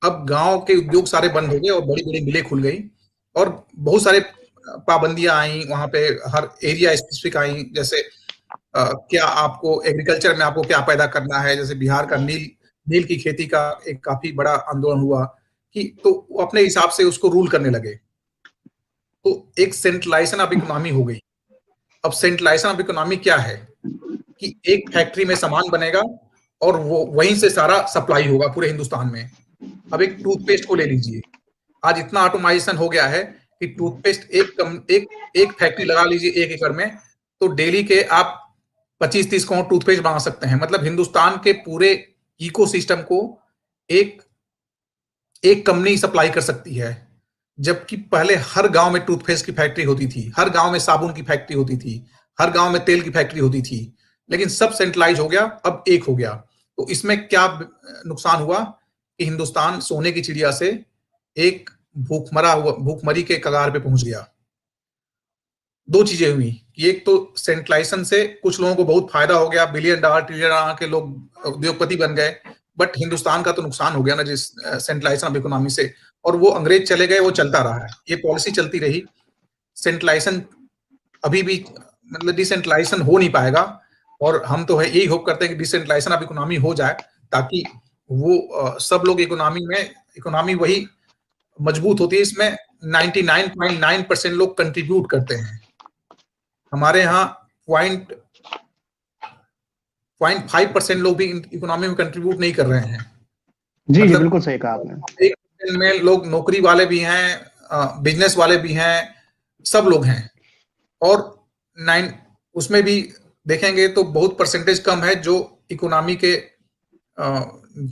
अब गांव के उद्योग सारे बंद हो गए और बड़ी बड़ी मिलें खुल गई, और बहुत सारे पाबंदियां आई वहां पे, हर एरिया स्पेसिफिक आई। जैसे क्या आपको एग्रीकल्चर में आपको क्या पैदा करना है, जैसे बिहार का नील की खेती का एक काफी बड़ा आंदोलन हुआ कि, तो अपने हिसाब से उसको रूल करने लगे। तो एक सेंट्रलाइजेशन ऑफ इकोनॉमी हो गई। अब सेंट्रलाइजेशन ऑफ इकोनॉमी क्या है कि एक फैक्ट्री में सामान बनेगा और वो वहीं से सारा सप्लाई होगा पूरे हिंदुस्तान में। अब एक टूथपेस्ट को ले लीजिए, आज इतना ऑटोमाइजेशन हो गया है कि टूथपेस्ट एक फैक्ट्री लगा लीजिए 1 एकड़ में, तो डेली के आप 25-30 करोड़ टूथपेस्ट बना सकते हैं। मतलब हिंदुस्तान के पूरे इकोसिस्टम को एक कंपनी सप्लाई कर सकती है। जबकि पहले हर गांव में टूथपेस्ट की फैक्ट्री होती थी, हर गांव में साबुन की फैक्ट्री होती थी, हर गांव में तेल की फैक्ट्री होती थी, लेकिन सब सेंट्रलाइज हो गया, अब एक हो गया। तो इसमें क्या नुकसान हुआ कि हिंदुस्तान सोने की चिड़िया से एक भूखमरी के कगार पे पहुंच गया। 2 चीजें हुई कि एक तो सेंट्रलाइजेशन से कुछ लोगों को बहुत फायदा हो गया, $1 बिलियन ट्रिलियन के लोग उद्योगपति बन गए, बट हिंदुस्तान का तो नुकसान हो गया ना जिस सेंट्रलाइजेशन ऑफ इकोनॉमी से। और वो अंग्रेज चले गए, वो चलता रहा है, ये पॉलिसी चलती रही। सेंट्रलाइजेशन अभी भी मतलब डिसेंट्रलाइजेशन हो नहीं पाएगा, और हम तो है यही होप करते हैं कि डिसेंट्रलाइजेशन ऑफ इकोनॉमी हो जाए, ताकि वो सब लोग इकोनॉमी वही मजबूत होती है। इसमें 99.9% लोग कंट्रीब्यूट करते हैं। हमारे यहाँ 0.5% लोग भी इकोनॉमी में कंट्रीब्यूट नहीं कर रहे हैं। जी जी, बिल्कुल सही कहा आपने। 1% में लोग नौकरी वाले भी हैं, बिजनेस वाले भी हैं, सब लोग हैं। और उसमें भी देखेंगे तो बहुत परसेंटेज कम है जो इकोनॉमी के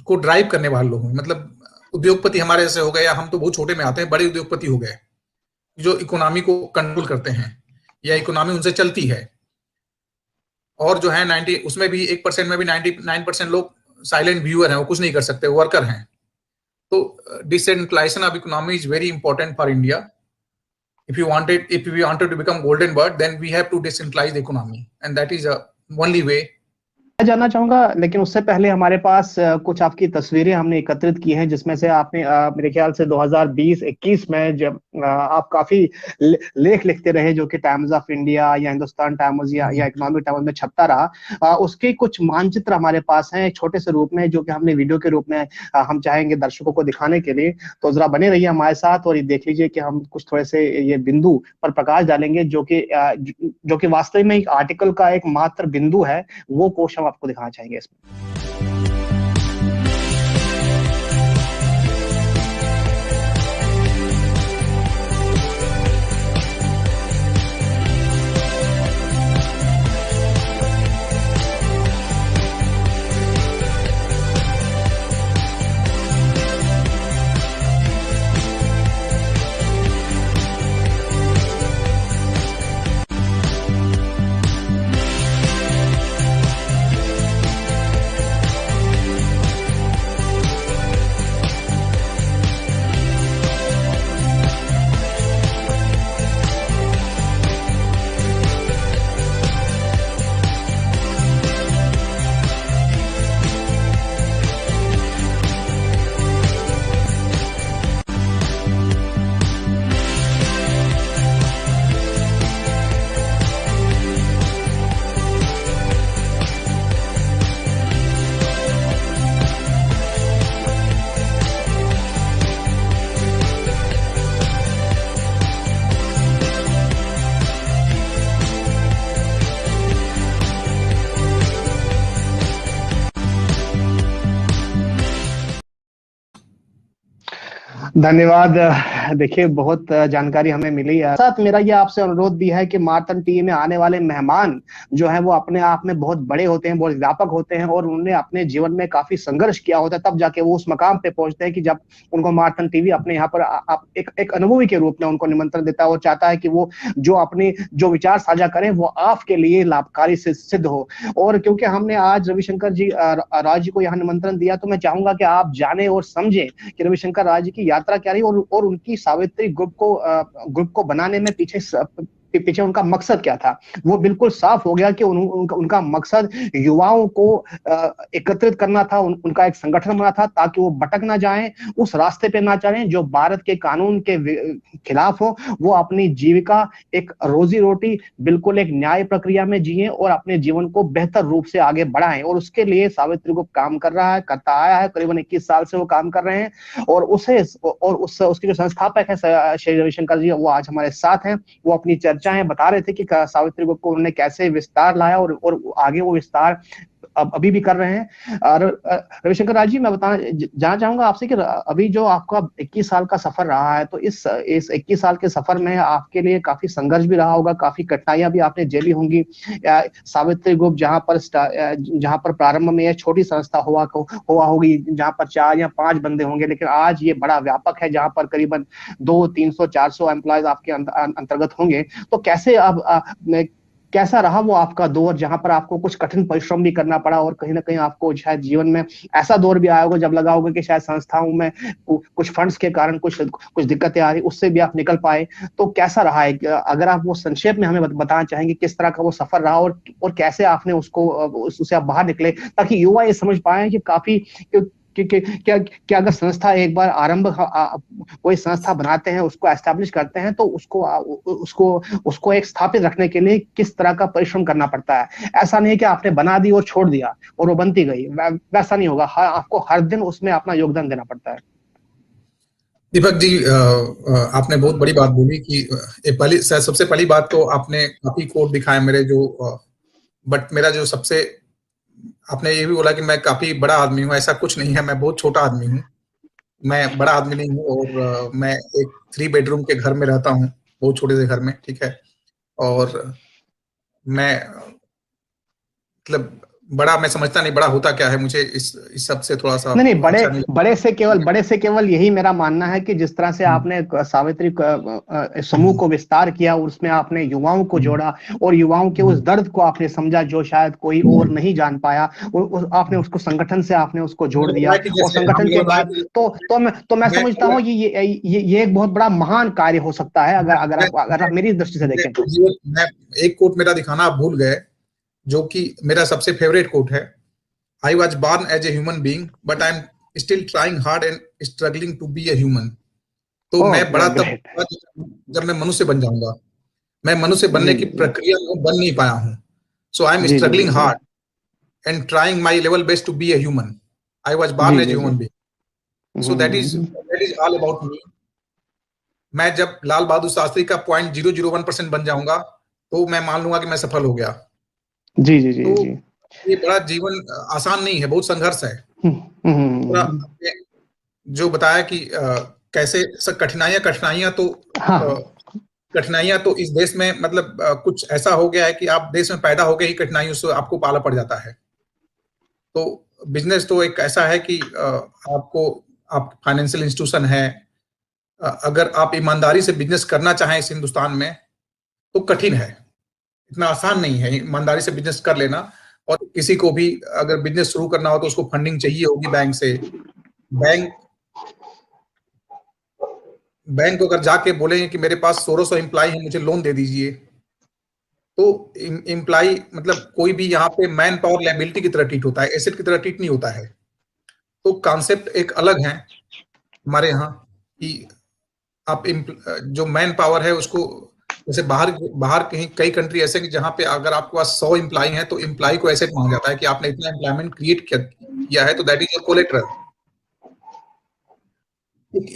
को ड्राइव करने वाले लोग हैं। मतलब उद्योगपति हमारे जैसे हो गए, या हम तो बहुत छोटे में आते हैं, बड़े उद्योगपति हो गए जो इकोनॉमी को कंट्रोल करते हैं, या इकोनॉमी उनसे चलती है। और जो है 90, उसमें भी 1% में भी 99% लोग साइलेंट व्यूअर हैं, वो कुछ नहीं कर सकते, वर्कर हैं। तो decentralisation of economy is very important for India. If we wanted to become golden bird, then we have to decentralize the economy, and that is a only way. मैं जानना चाहूंगा, लेकिन उससे पहले हमारे पास कुछ आपकी तस्वीरें हमने एकत्रित की हैं, जिसमें से आपने मेरे ख्याल से 2020-21 में जब आप काफी लेख लिखते रहे, जो कि टाइम्स ऑफ इंडिया या हिंदुस्तान टाइम्स या इकोनॉमिक टाइम्स में छपता रहा, उसके कुछ मानचित्र हमारे पास हैं छोटे से रूप में, जो कि हमने वीडियो के रूप में हम चाहेंगे दर्शकों को दिखाने के लिए। तो जरा बने रहिए हमारे साथ और ये देख लीजिए कि हम कुछ थोड़े से ये बिंदु पर प्रकाश डालेंगे, जो कि वास्तव में एक आर्टिकल का एक मात्र बिंदु है। वो कोश हम आपको दिखाना चाहेंगे इसमें। धन्यवाद। देखिए, बहुत जानकारी हमें मिली है। साथ मेरा ये आपसे अनुरोध भी है कि मार्तन टीवी में आने वाले मेहमान जो है वो अपने आप में बहुत बड़े होते हैं, बहुत व्यापक होते हैं और उन्होंने अपने जीवन में काफी संघर्ष किया होता है, तब जाके वो उस मकाम पे पहुंचते हैं कि जब उनको मार्तन टीवी अपने यहाँ पर एक अनुभवी के रूप में उनको निमंत्रण देता है और चाहता है कि वो जो विचार साझा करें वो आपके लिए लाभकारी सिद्ध हो। और क्योंकि हमने आज रविशंकर जी राज जी को यहाँ निमंत्रण दिया, तो मैं चाहूंगा कि आप जाने और समझें कि रविशंकर राज जी की यात्रा क्या रही और उनकी सावित्री ग्रुप को बनाने में पीछे उनका मकसद क्या था। वो बिल्कुल साफ हो गया कि उनका मकसद युवाओं को एकत्रित करना था, उनका एक संगठन बना था ताकि वो भटक ना जाएं, उस रास्ते पे ना चलें जो भारत के कानून के खिलाफ हो। वो अपनी जीविका, एक रोजी रोटी बिल्कुल एक न्याय प्रक्रिया में जिए और अपने जीवन को बेहतर रूप से आगे बढ़ाएं। और उसके लिए सावित्री ग्रुप काम कर रहा है, करता आया है, करीबन 21 साल से वो काम कर रहे हैं। और उसके जो संस्थापक है श्री रविशंकर जी, वो आज हमारे साथ हैं। वो अपनी चर्चाएं बता रहे थे कि सावित्री ग्रुप को उन्होंने कैसे विस्तार लाया और आगे वो विस्तार अभी भी कर रहे हैं। रविशंकर राज जी, मैं जानना चाहूंगा आपसे कि अभी जो आपका 21 साल का सफर रहा है, तो इस 21 साल के सफर में आपके लिए काफी संघर्ष भी रहा होगा, काफी कठिनाइयां भी आपने झेली होंगी। सावित्री ग्रुप जहां पर प्रारंभ में यह छोटी संस्था हुआ होगी, जहां पर 4 या 5 बंदे होंगे, लेकिन आज ये बड़ा व्यापक है जहां पर करीबन 200-300-400 एम्प्लॉयज आपके अंतर्गत होंगे। तो कैसा रहा वो आपका दौर जहां पर आपको कुछ कठिन परिश्रम भी करना पड़ा और कहीं ना कहीं आपको शायद जीवन में ऐसा दौर भी आया होगा जब लगा होगा कि शायद संस्थाओं में कुछ फंड्स के कारण कुछ दिक्कतें आ रही, उससे भी आप निकल पाए। तो कैसा रहा है, अगर आप वो संक्षेप में हमें बताना चाहेंगे किस तरह का वो सफर रहा और कैसे आपने उससे आप बाहर निकले, ताकि युवा ये समझ पाए कि काफी क्या अगर संस्था एक बार कोई संस्था बनाते हैं, उसको एस्टैब्लिश करते हैं, तो उसको एक स्थापित रखने के लिए किस तरह का परिश्रम करना पड़ता है। ऐसा नहीं है कि आपने बना दी और छोड़ दिया और वो बनती गई, वैसा नहीं होगा। आपको हर दिन उसमें अपना योगदान देना पड़ता है। दीपक जी, आपने बहुत बड़ी बात बोली कि सबसे पहली बात तो आपने काफी कोट दिखाए मेरे, बट मेरा जो सबसे, आपने ये भी बोला कि मैं काफी बड़ा आदमी हूँ। ऐसा कुछ नहीं है, मैं बहुत छोटा आदमी हूँ, मैं बड़ा आदमी नहीं हूँ। और मैं एक 3 बेडरूम के घर में रहता हूँ, बहुत छोटे से घर में, ठीक है। और मैं मतलब बड़ा मैं समझता नहीं बड़ा होता क्या है, मुझे इस सब से थोड़ा सा नहीं, अच्छा नहीं। बड़े से केवल यही मेरा मानना है कि जिस तरह से आपने सावित्री समूह को विस्तार किया, उसमें आपने युवाओं को जोड़ा और युवाओं के उस दर्द को आपने समझा जो शायद कोई और नहीं जान पाया, आपने उसको संगठन से आपने उसको जोड़ दिया। और संगठन के बाद तो मैं समझता हूँ ये एक बहुत बड़ा महान कार्य हो सकता है अगर आप मेरी दृष्टि से देखें तो। मैं एक कोट मेरा दिखाना आप भूल गए, जो कि मेरा सबसे फेवरेट कोट है। I was born as a human being, but I'm still trying hard and struggling to be a human. तो मैं बड़ा तब जब मैं मनुष्य बन जाऊंगा। मैं मनुष्य बनने की प्रक्रिया में बन नहीं पाया हूँ। So I'm struggling hard and trying my level best to be a human. I was born as a human being. So that is all about me. मैं जब लाल बहादुर शास्त्री का 0.001% बन जाऊंगा तो मैं मान लूंगा कि मैं सफल हो गया। तो ये बड़ा जीवन आसान नहीं है, बहुत संघर्ष है। जो बताया कि कैसे कठिनाइयां तो इस देश में मतलब कुछ ऐसा हो गया है कि आप देश में पैदा हो गए ही कठिनाइयों से आपको पाला पड़ जाता है। तो बिजनेस तो एक ऐसा है कि आप फाइनेंशियल इंस्टीट्यूशन है, अगर आप ईमानदारी से बिजनेस करना चाहें इस हिंदुस्तान में तो कठिन है, इतना आसान नहीं है ईमानदारी से बिजनेस कर लेना। और किसी को भी अगर बिजनेस शुरू करना हो तो उसको फंडिंग चाहिए होगी बैंक से। बैंक को अगर जाके बोलेंगे कि मेरे पास 1600 एम्प्लॉय है, मुझे लोन दे दीजिए, तो एम्प्लॉय मतलब कोई भी यहाँ पे मैन पावर लायबिलिटी की तरह ट्रीट होता है, एसेट की तरह ट्रीट नहीं होता है। तो कॉन्सेप्ट एक अलग है हमारे यहाँ कि आप जो मैन पावर है उसको, जैसे बाहर कई कंट्री ऐसे कि जहां पे अगर आपके पास 100 एम्प्लॉय हैं तो एम्प्लॉय को एसेट माना जाता है कि आपने इतना एम्प्लॉयमेंट क्रिएट किया है, तो दैट इज योर कोलेटरल।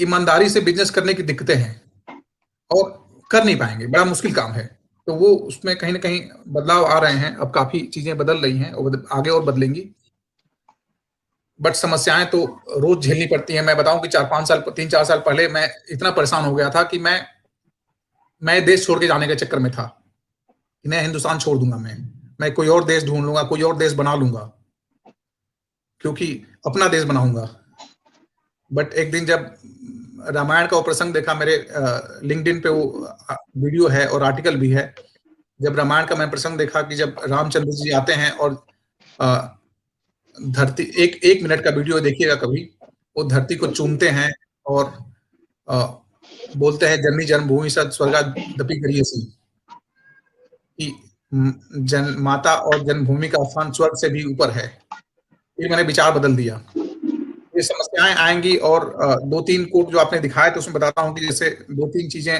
ईमानदारी से बिजनेस करने की दिक्कतें हैं और कर नहीं पाएंगे, बड़ा मुश्किल काम है। तो वो उसमें कहीं ना कहीं बदलाव आ रहे हैं, अब काफी चीजें बदल रही हैं और आगे और बदलेंगी। बट समस्याएं तो रोज झेलनी पड़ती हैं। मैं बताऊं कि 3-4 साल पहले मैं इतना परेशान हो गया था कि मैं देश छोड़ के जाने के चक्कर में था कि मैं हिंदुस्तान छोड़ दूंगा, मैं कोई और देश ढूंढ लूंगा, कोई और देश बना लूंगा, क्योंकि अपना देश बनाऊंगा। बट एक दिन जब रामायण का वो प्रसंग देखा, मेरे लिंक्डइन पे वो वीडियो है और आर्टिकल भी है, जब रामायण का मैं प्रसंग देखा कि जब रामचंद्र जी आते हैं और धरती, एक मिनट का वीडियो देखिएगा कभी, वो धरती को चूमते हैं और बोलते हैं जननी जन्मभूमि सद स्वर्गादपि गरीयसी, कि माता और जन्मभूमि का स्थान स्वर्ग से भी ऊपर है। ये मैंने विचार बदल दिया। ये समस्याएं आएंगी और 2-3 कोट जो आपने दिखाए तो उसमें बताता हूं कि जैसे 2-3 चीजें,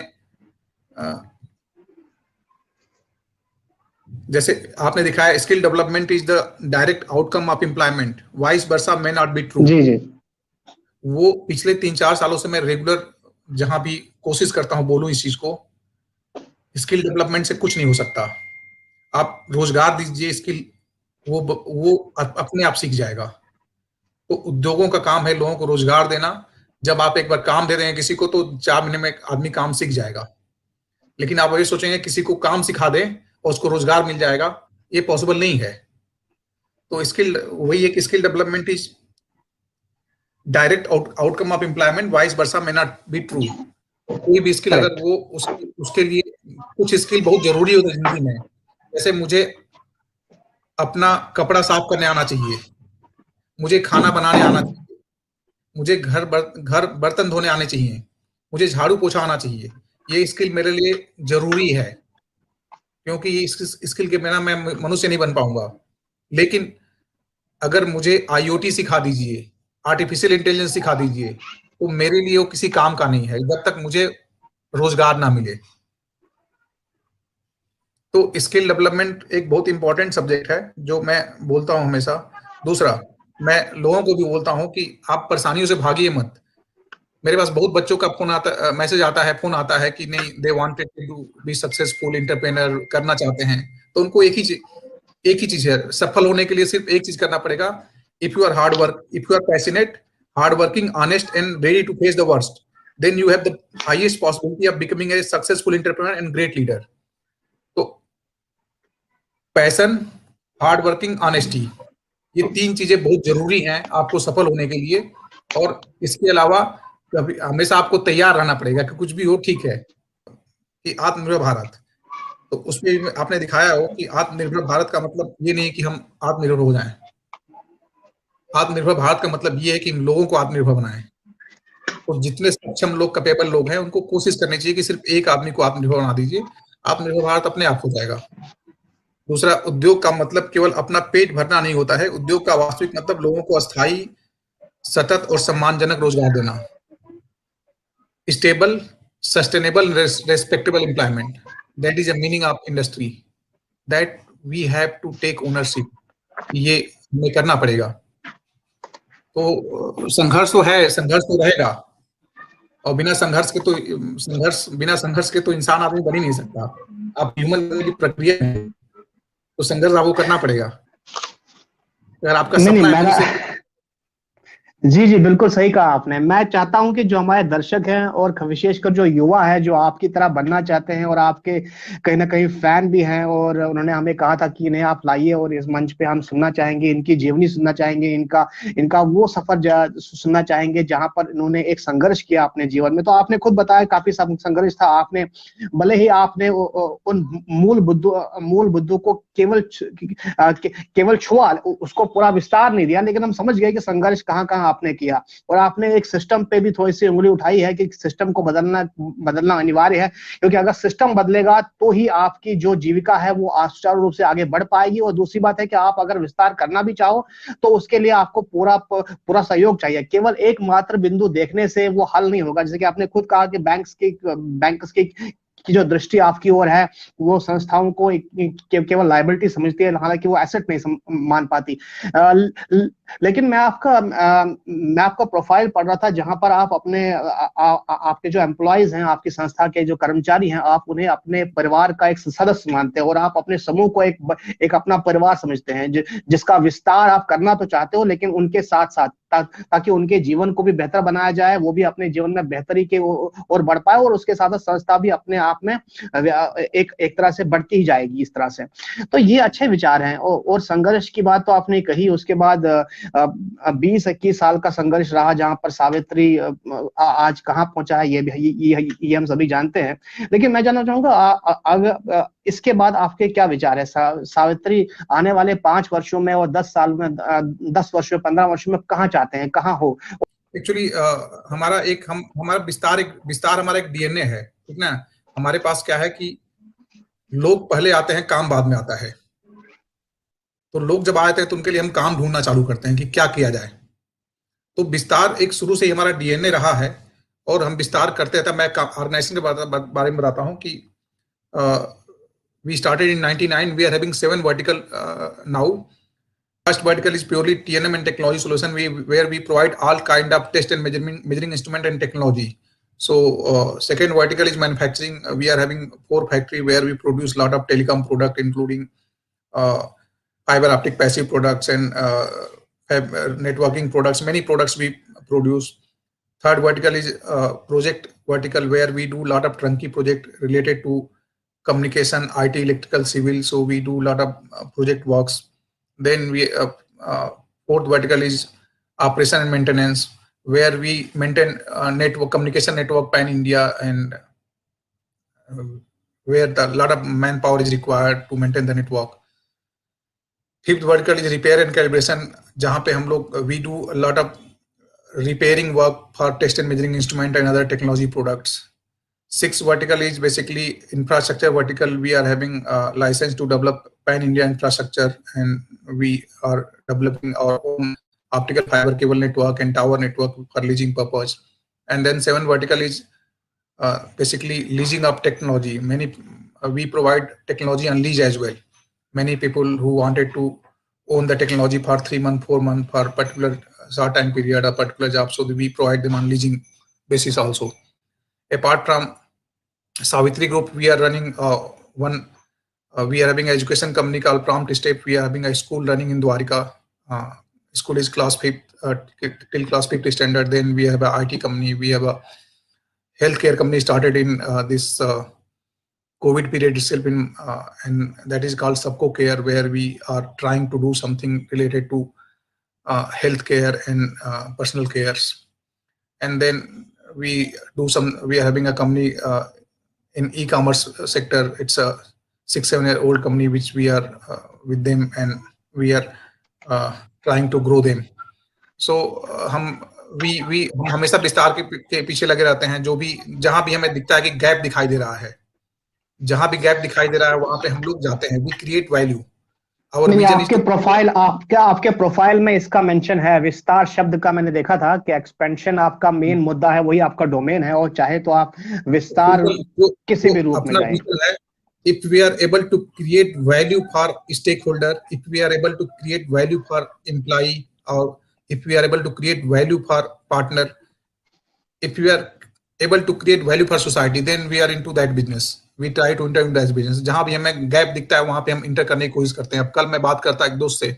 जैसे आपने दिखाया, skill development is the direct outcome of employment, vice versa may not be true. जी जी, वो पिछले 3-4 सालों से मैं रेगुलर जहां भी कोशिश करता हूं बोलूं इस चीज को, स्किल डेवलपमेंट से कुछ नहीं हो सकता। आप रोजगार दीजिए, स्किल वो अपने आप सीख जाएगा। तो उद्योगों का काम है लोगों को रोजगार देना। जब आप एक बार काम दे देंगे किसी को तो 4 महीने में आदमी काम सीख जाएगा। लेकिन आप वही सोचेंगे किसी को काम सिखा दें और उसको रोजगार मिल जाएगा, ये पॉसिबल नहीं है। तो स्किल, वही एक skill development is direct outcome of employment, vice versa may not be true. कोई भी स्किल अगर वो उसके लिए कुछ स्किल बहुत जरूरी होता है जिंदगी में। जैसे मुझे अपना कपड़ा साफ करने आना चाहिए, मुझे खाना बनाने आना चाहिए, मुझे घर बर्तन धोने आने चाहिए, मुझे झाड़ू पोछा आना चाहिए। ये स्किल मेरे लिए जरूरी है, क्योंकि ये स्किल के बिना मैं मनुष्य नहीं बन पाऊंगा। लेकिन अगर मुझे IoT सिखा दीजिए, आर्टिफिशियल इंटेलिजेंस सिखा दीजिए, तो मेरे लिए वो किसी काम का नहीं है जब तक मुझे रोजगार ना मिले। तो स्किल डेवलपमेंट एक बहुत इंपॉर्टेंट सब्जेक्ट है जो मैं बोलता हूं हमेशा। दूसरा, मैं लोगों को भी बोलता हूं कि आप परेशानियों से भागिए मत। मेरे पास बहुत बच्चों का फोन आता, मैसेज आता है, फोन आता है कि नहीं, they wanted to be successful entrepreneur, करना चाहते हैं। तो उनको एक ही चीज है, सफल होने के लिए सिर्फ एक चीज करना पड़ेगा। If you are passionate, hard working, honest and ready to face the worst, then you have the highest possibility of becoming a successful entrepreneur and great leader. तो पैशन, हार्ड वर्किंग, ऑनेस्टी, ये 3 चीजें बहुत जरूरी हैं आपको सफल होने के लिए। और इसके अलावा हमेशा आपको तैयार रहना पड़ेगा कि कुछ भी हो, ठीक है। कि आत्मनिर्भर भारत, तो उसमें आपने दिखाया हो कि आत्मनिर्भर भारत का मतलब ये नहीं कि हम आत्मनिर्भर हो जाएं। आत्मनिर्भर भारत का मतलब ये है कि हम लोगों को आत्मनिर्भर बनाएं। तो जितने सक्षम लोग, कैपेबल लोग हैं, उनको कोशिश करनी चाहिए कि सिर्फ एक आदमी को आत्मनिर्भर बना दीजिए, आत्मनिर्भर भारत अपने आप हो जाएगा। दूसरा, उद्योग का मतलब केवल अपना पेट भरना नहीं होता है। उद्योग का वास्तविक मतलब लोगों को अस्थायी, सतत और सम्मानजनक रोजगार देना। Stable, sustainable, respectable employment, that is the meaning of industry, that we have to take ownership. ये हमें करना पड़ेगा। तो संघर्ष तो है, संघर्ष तो रहेगा, और बिना संघर्ष के तो इंसान आदमी बन ही नहीं सकता। आप ह्यूमन की प्रक्रिया है, तो संघर्ष आपको करना पड़ेगा। अगर आपका सपना है, जी जी, बिल्कुल सही कहा आपने। मैं चाहता हूं कि जो हमारे दर्शक हैं और विशेषकर जो युवा है जो आपकी तरह बनना चाहते हैं और आपके कहीं ना कहीं फैन भी हैं, और उन्होंने हमें कहा था कि इन्हें आप लाइए और इस मंच पे हम सुनना चाहेंगे, इनकी जीवनी सुनना चाहेंगे, इनका वो सफर सुनना चाहेंगे जहां पर इन्होंने एक संघर्ष किया अपने जीवन में। तो आपने खुद बताया काफी संघर्ष था। आपने भले ही आपने उन मूल बुद्धों को केवल छुआ, उसको पूरा विस्तार नहीं दिया, लेकिन हम समझ गए कि संघर्ष कहाँ कहाँ आपने किया। और आपने एक सिस्टम पे भी थोड़ी सी उंगली उठाई है कि सिस्टम को बदलना अनिवार्य है, क्योंकि अगर सिस्टम बदलेगा तो ही आपकी जो जीविका है वो सुचारू रूप से आगे बढ़ पाएगी। और दूसरी बात है कि आप अगर विस्तार करना भी चाहो तो उसके लिए आपको पूरा सहयोग चाहिए। केवल एकमात्र बिंदु देखने से वो हल नहीं होगा। जैसे कि आपने खुद कहा कि बैंक्स की जो दृष्टि आपकी ओर है, वो संस्थाओं को केवल लायबिलिटी समझती है, हालांकि वो एसेट नहीं मान पाती। लेकिन मैं आपका प्रोफाइल पढ़ रहा था, जहां पर आप अपने आपके जो एम्प्लॉयज हैं, आपकी संस्था के जो कर्मचारी हैं, आप उन्हें अपने परिवार का एक सदस्य मानते हैं और आप अपने समूह को एक अपना परिवार समझते हैं, जिसका विस्तार आप करना तो चाहते हो, लेकिन उनके साथ साथ ताकि उनके जीवन को भी बेहतर बनाया जाए, वो भी अपने जीवन में बेहतरी के और बढ़ पाए, और उसके साथ संस्था भी अपने आप में एक तरह से बढ़ती ही जाएगी इस तरह से। तो ये अच्छे विचार हैं। और संघर्ष की बात तो आपने कही, उसके बाद 20-21 साल का संघर्ष रहा, जहां पर सावित्री आज कहां पहुंचा है ये हम सभी जानते हैं। लेकिन मैं जानना चाहूंगा, इसके बाद आपके क्या विचार है? सावित्री आने वाले 5 वर्षों में और 10 साल में, 10 वर्षों 15 वर्षों में कहाँ चाहते हैं, कहाँ हो? एक्चुअली हमारा विस्तार हमारा एक डीएनए है, ठीक ना। हमारे पास क्या है कि लोग पहले आते हैं, काम बाद में आता है। तो लोग जब आते हैं तो उनके लिए हम काम ढूंढना चालू करते हैं कि क्या किया जाए। तो विस्तार एक शुरू से ही हमारा डीएनए रहा है और हम विस्तार करते रहते हैं। मैं ऑर्गेनाइजेशन के बारे में बताता हूँ कि we started in 99, we are having 7 vertical now. First vertical is purely TNM and technology solution, where we provide all kind of test and measuring instrument and technology. So second vertical is manufacturing. We are having 4 factory where we produce lot of telecom product, including fiber optic passive products and networking products. Many products we produce. Third vertical is project vertical, where we do lot of turnkey project related to communication, IT, electrical, civil. So we do lot of project works. Then we fourth vertical is operation and maintenance, where we maintain network communication network pan India, and where a lot of manpower is required to maintain the network. Fifth vertical is repair and calibration, jahan pe hum log we do a lot of repairing work for test and measuring instrument and other technology products. Sixth vertical is basically infrastructure vertical. We are having license to develop pan-India infrastructure, and we are developing our own optical fiber cable network and tower network for leasing purpose. And then 7 vertical is basically leasing of technology. We provide technology on lease as well. Many people who wanted to own the technology for 3 months, 4 months, for particular short time period, a particular job, so we provide them on leasing basis also. Apart from Savitri Group, we are running we are having an education company called Prompt Step. We are having a school running in Dwarika. School is class 5th till class 5th standard. Then we have an IT company. We have a healthcare company started in this COVID period itself, and that is called Sabko Care, where we are trying to do something related to healthcare and personal cares. And then we are having a company in e-commerce sector. It's a 6-7-year-old company which we are with them, and we are trying to grow them. So हम हमेशा विस्तार के पीछे लगे रहते हैं। जो भी जहां भी हमें दिखता है कि गैप दिखाई दे रहा है, जहां भी गैप दिखाई दे रहा है, वहां पे हम लोग जाते हैं। We create value. आपके प्रोफाइल में इसका मेंशन है, विस्तार शब्द का मैंने देखा था कि एक्सपेंशन आपका मेन मुद्दा है, वही आपका डोमेन है, और चाहे तो आप विस्तार किसी भी रूप में जाएं। If we are able to create value for stakeholder, if we are able to create value for employee, or if we are able to create value for partner, if we are able to create value for society, then we are into that business. We try to enter into that business. जहां भी हमें gap दिखता है वहां पे हम inter करने की कोशिश करते हैं। अब कल मैं बात करता एक दोस्त से,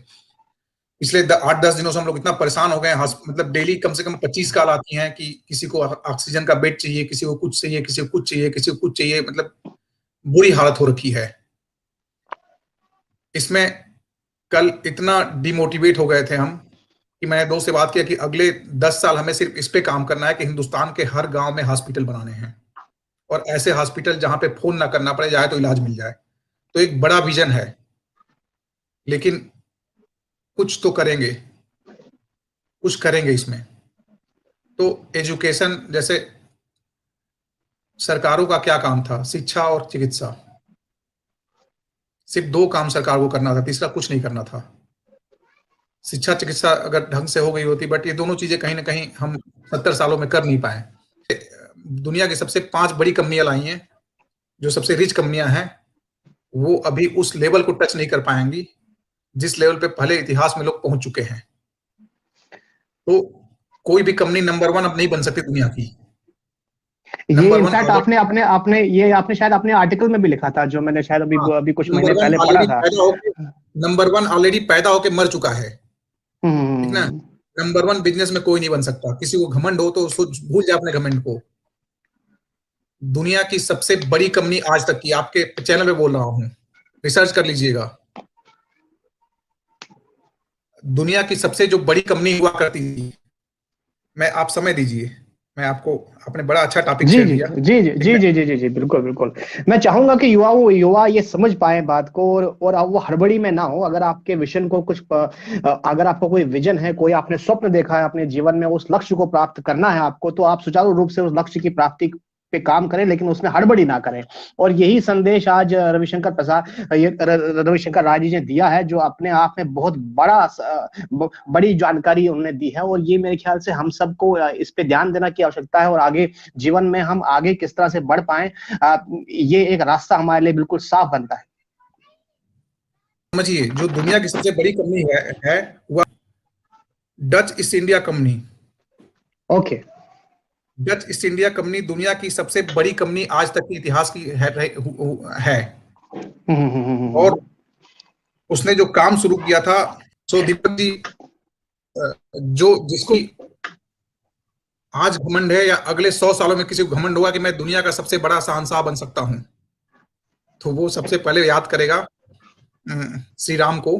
पिछले 8-10 दिनों से हम लोग इतना परेशान हो गए हैं, मतलब डेली कम से कम 25 कॉल आती हैं कि किसी को ऑक्सीजन का बेड चाहिए, किसी को कुछ चाहिए, किसी को कुछ चाहिए, किसी को कुछ चाहिए। मतलब बुरी हालत हो रखी है। इसमें कल इतना डिमोटिवेट हो गए थे हम कि मैंने दोस्त से बात किया कि अगले 10 साल हमें सिर्फ इस पे काम करना है कि हिंदुस्तान के हर गांव में हॉस्पिटल बनाने हैं, और ऐसे हॉस्पिटल जहां पे फोन ना करना पड़े, जाए तो इलाज मिल जाए। तो एक बड़ा विजन है, लेकिन कुछ तो करेंगे, कुछ करेंगे इसमें। तो एजुकेशन, जैसे सरकारों का क्या काम था? शिक्षा और चिकित्सा। सिर्फ 2 काम सरकार को करना था, तीसरा कुछ नहीं करना था। शिक्षा चिकित्सा अगर ढंग से हो गई होती, बट ये दोनों चीजें कहीं ना कहीं हम 70 सालों में कर नहीं पाए। दुनिया की सबसे 5 बड़ी कंपनियां लाई हैं, जो सबसे रिच कंपनियां हैं, वो अभी उस लेवल को टच नहीं कर पाएंगी जिस लेवल पे पहले इतिहास में लोग पहुंच चुके हैं। तो कोई भी कंपनी नंबर 1 अब नहीं बन सकती दुनिया की। ये नंबर 1 इनफैक्ट ऑलरेडी, आपने शायद अपने आर्टिकल में भी लिखा था, जो मैंने शायद हाँ, अभी कुछ महीने नंबर 1 पहले पढ़ा ऑलरेडी था। पैदा होके नंबर 1 ऑलरेडी पैदा होके मर चुका है। ठीक ना? हम्म। नंबर 1 बिजनेस में कोई नहीं बन सकता। किसी को घमंड हो तो उसको भूल जाए अपने घमंड को। दुनिया की सबसे बड़ी कंपनी आज तक की, आपके चैनल पे बोल रहा हूं, रिसर्च कर लीजिएगा। दुनिया की सबसे जो बड़ी कंपनी हुआ करती थी, मैं आप समय दीजिए, मैं आपको, आपने बड़ा अच्छा टॉपिक जी छेड़ जी दिया। जी जी ठीक जी है? जी जी जी जी, बिल्कुल बिल्कुल। मैं चाहूंगा कि युवा ये समझ पाए बात को, और अब वो हड़बड़ी में ना हो। अगर आपके विजन को अगर आपको कोई विजन है, कोई आपने स्वप्न देखा है अपने जीवन में, उस लक्ष्य को प्राप्त करना है आपको, तो आप सुचारू रूप से उस लक्ष्य की प्राप्ति पे काम करें, लेकिन उसमें हड़बड़ी ना करें। और यही संदेश आज रविशंकर राय जी ने दिया है, जो अपने आप में बहुत बड़ी जानकारी उन्होंने दी है। और ये मेरे ख्याल से हम सबको इस पे ध्यान देना की आवश्यकता है, और आगे जीवन में हम आगे किस तरह से बढ़ पाए, ये एक रास्ता हमारे लिए बिल्कुल साफ बनता है। समझिए, जो दुनिया की सबसे बड़ी कंपनी है वह Dutch East India company. Okay. Dutch East India company दुनिया की सबसे बड़ी कंपनी आज तक के इतिहास की है। और उसने जो काम शुरू किया था, सो दीपक जी, जो जिसको आज घमंड है, या अगले 100 सालों में किसी को घमंड होगा कि मैं दुनिया का सबसे बड़ा शहंशाह बन सकता हूं, तो वो सबसे पहले याद करेगा श्री राम को।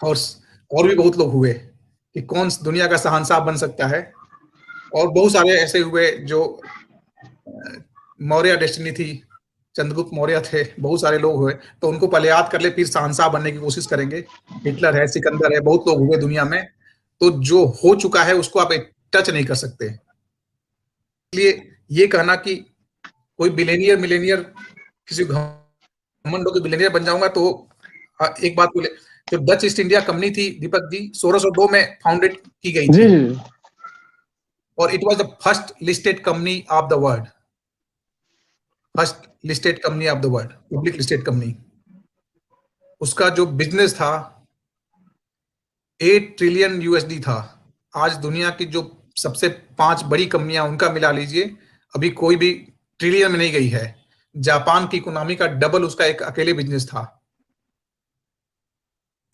और भी बहुत लोग हुए कि कौन दुनिया का शहंशाह बन सकता है। और बहुत सारे ऐसे हुए जो मौर्य डेस्टिनी थी, चंद्रगुप्त मौर्य थे, बहुत सारे लोग हुए, तो उनको पहले याद कर ले, फिर शहंशाह बनने की कोशिश करेंगे। हिटलर है, सिकंदर है, बहुत लोग हुए दुनिया में। तो जो हो चुका है उसको आप टच नहीं कर सकते। इसलिए ये कहना कि कोई बिलेनियर मिलेनियर, किसी घमंड हो के बिलेनियर बन जाऊंगा, तो एक बात बोले, जो डच ईस्ट इंडिया कंपनी थी दीपक जी, 1602 में फाउंडेड की गई जी थी। जी और it was the first listed company of the world, first listed company of the world, public listed company. उसका जो बिजनेस था 8 ट्रिलियन यूएसडी था। आज दुनिया की जो सबसे 5 बड़ी कंपनियां, उनका मिला लीजिए, अभी कोई भी ट्रिलियन में नहीं गई है। जापान की इकोनॉमी का डबल उसका एक अकेले बिजनेस था।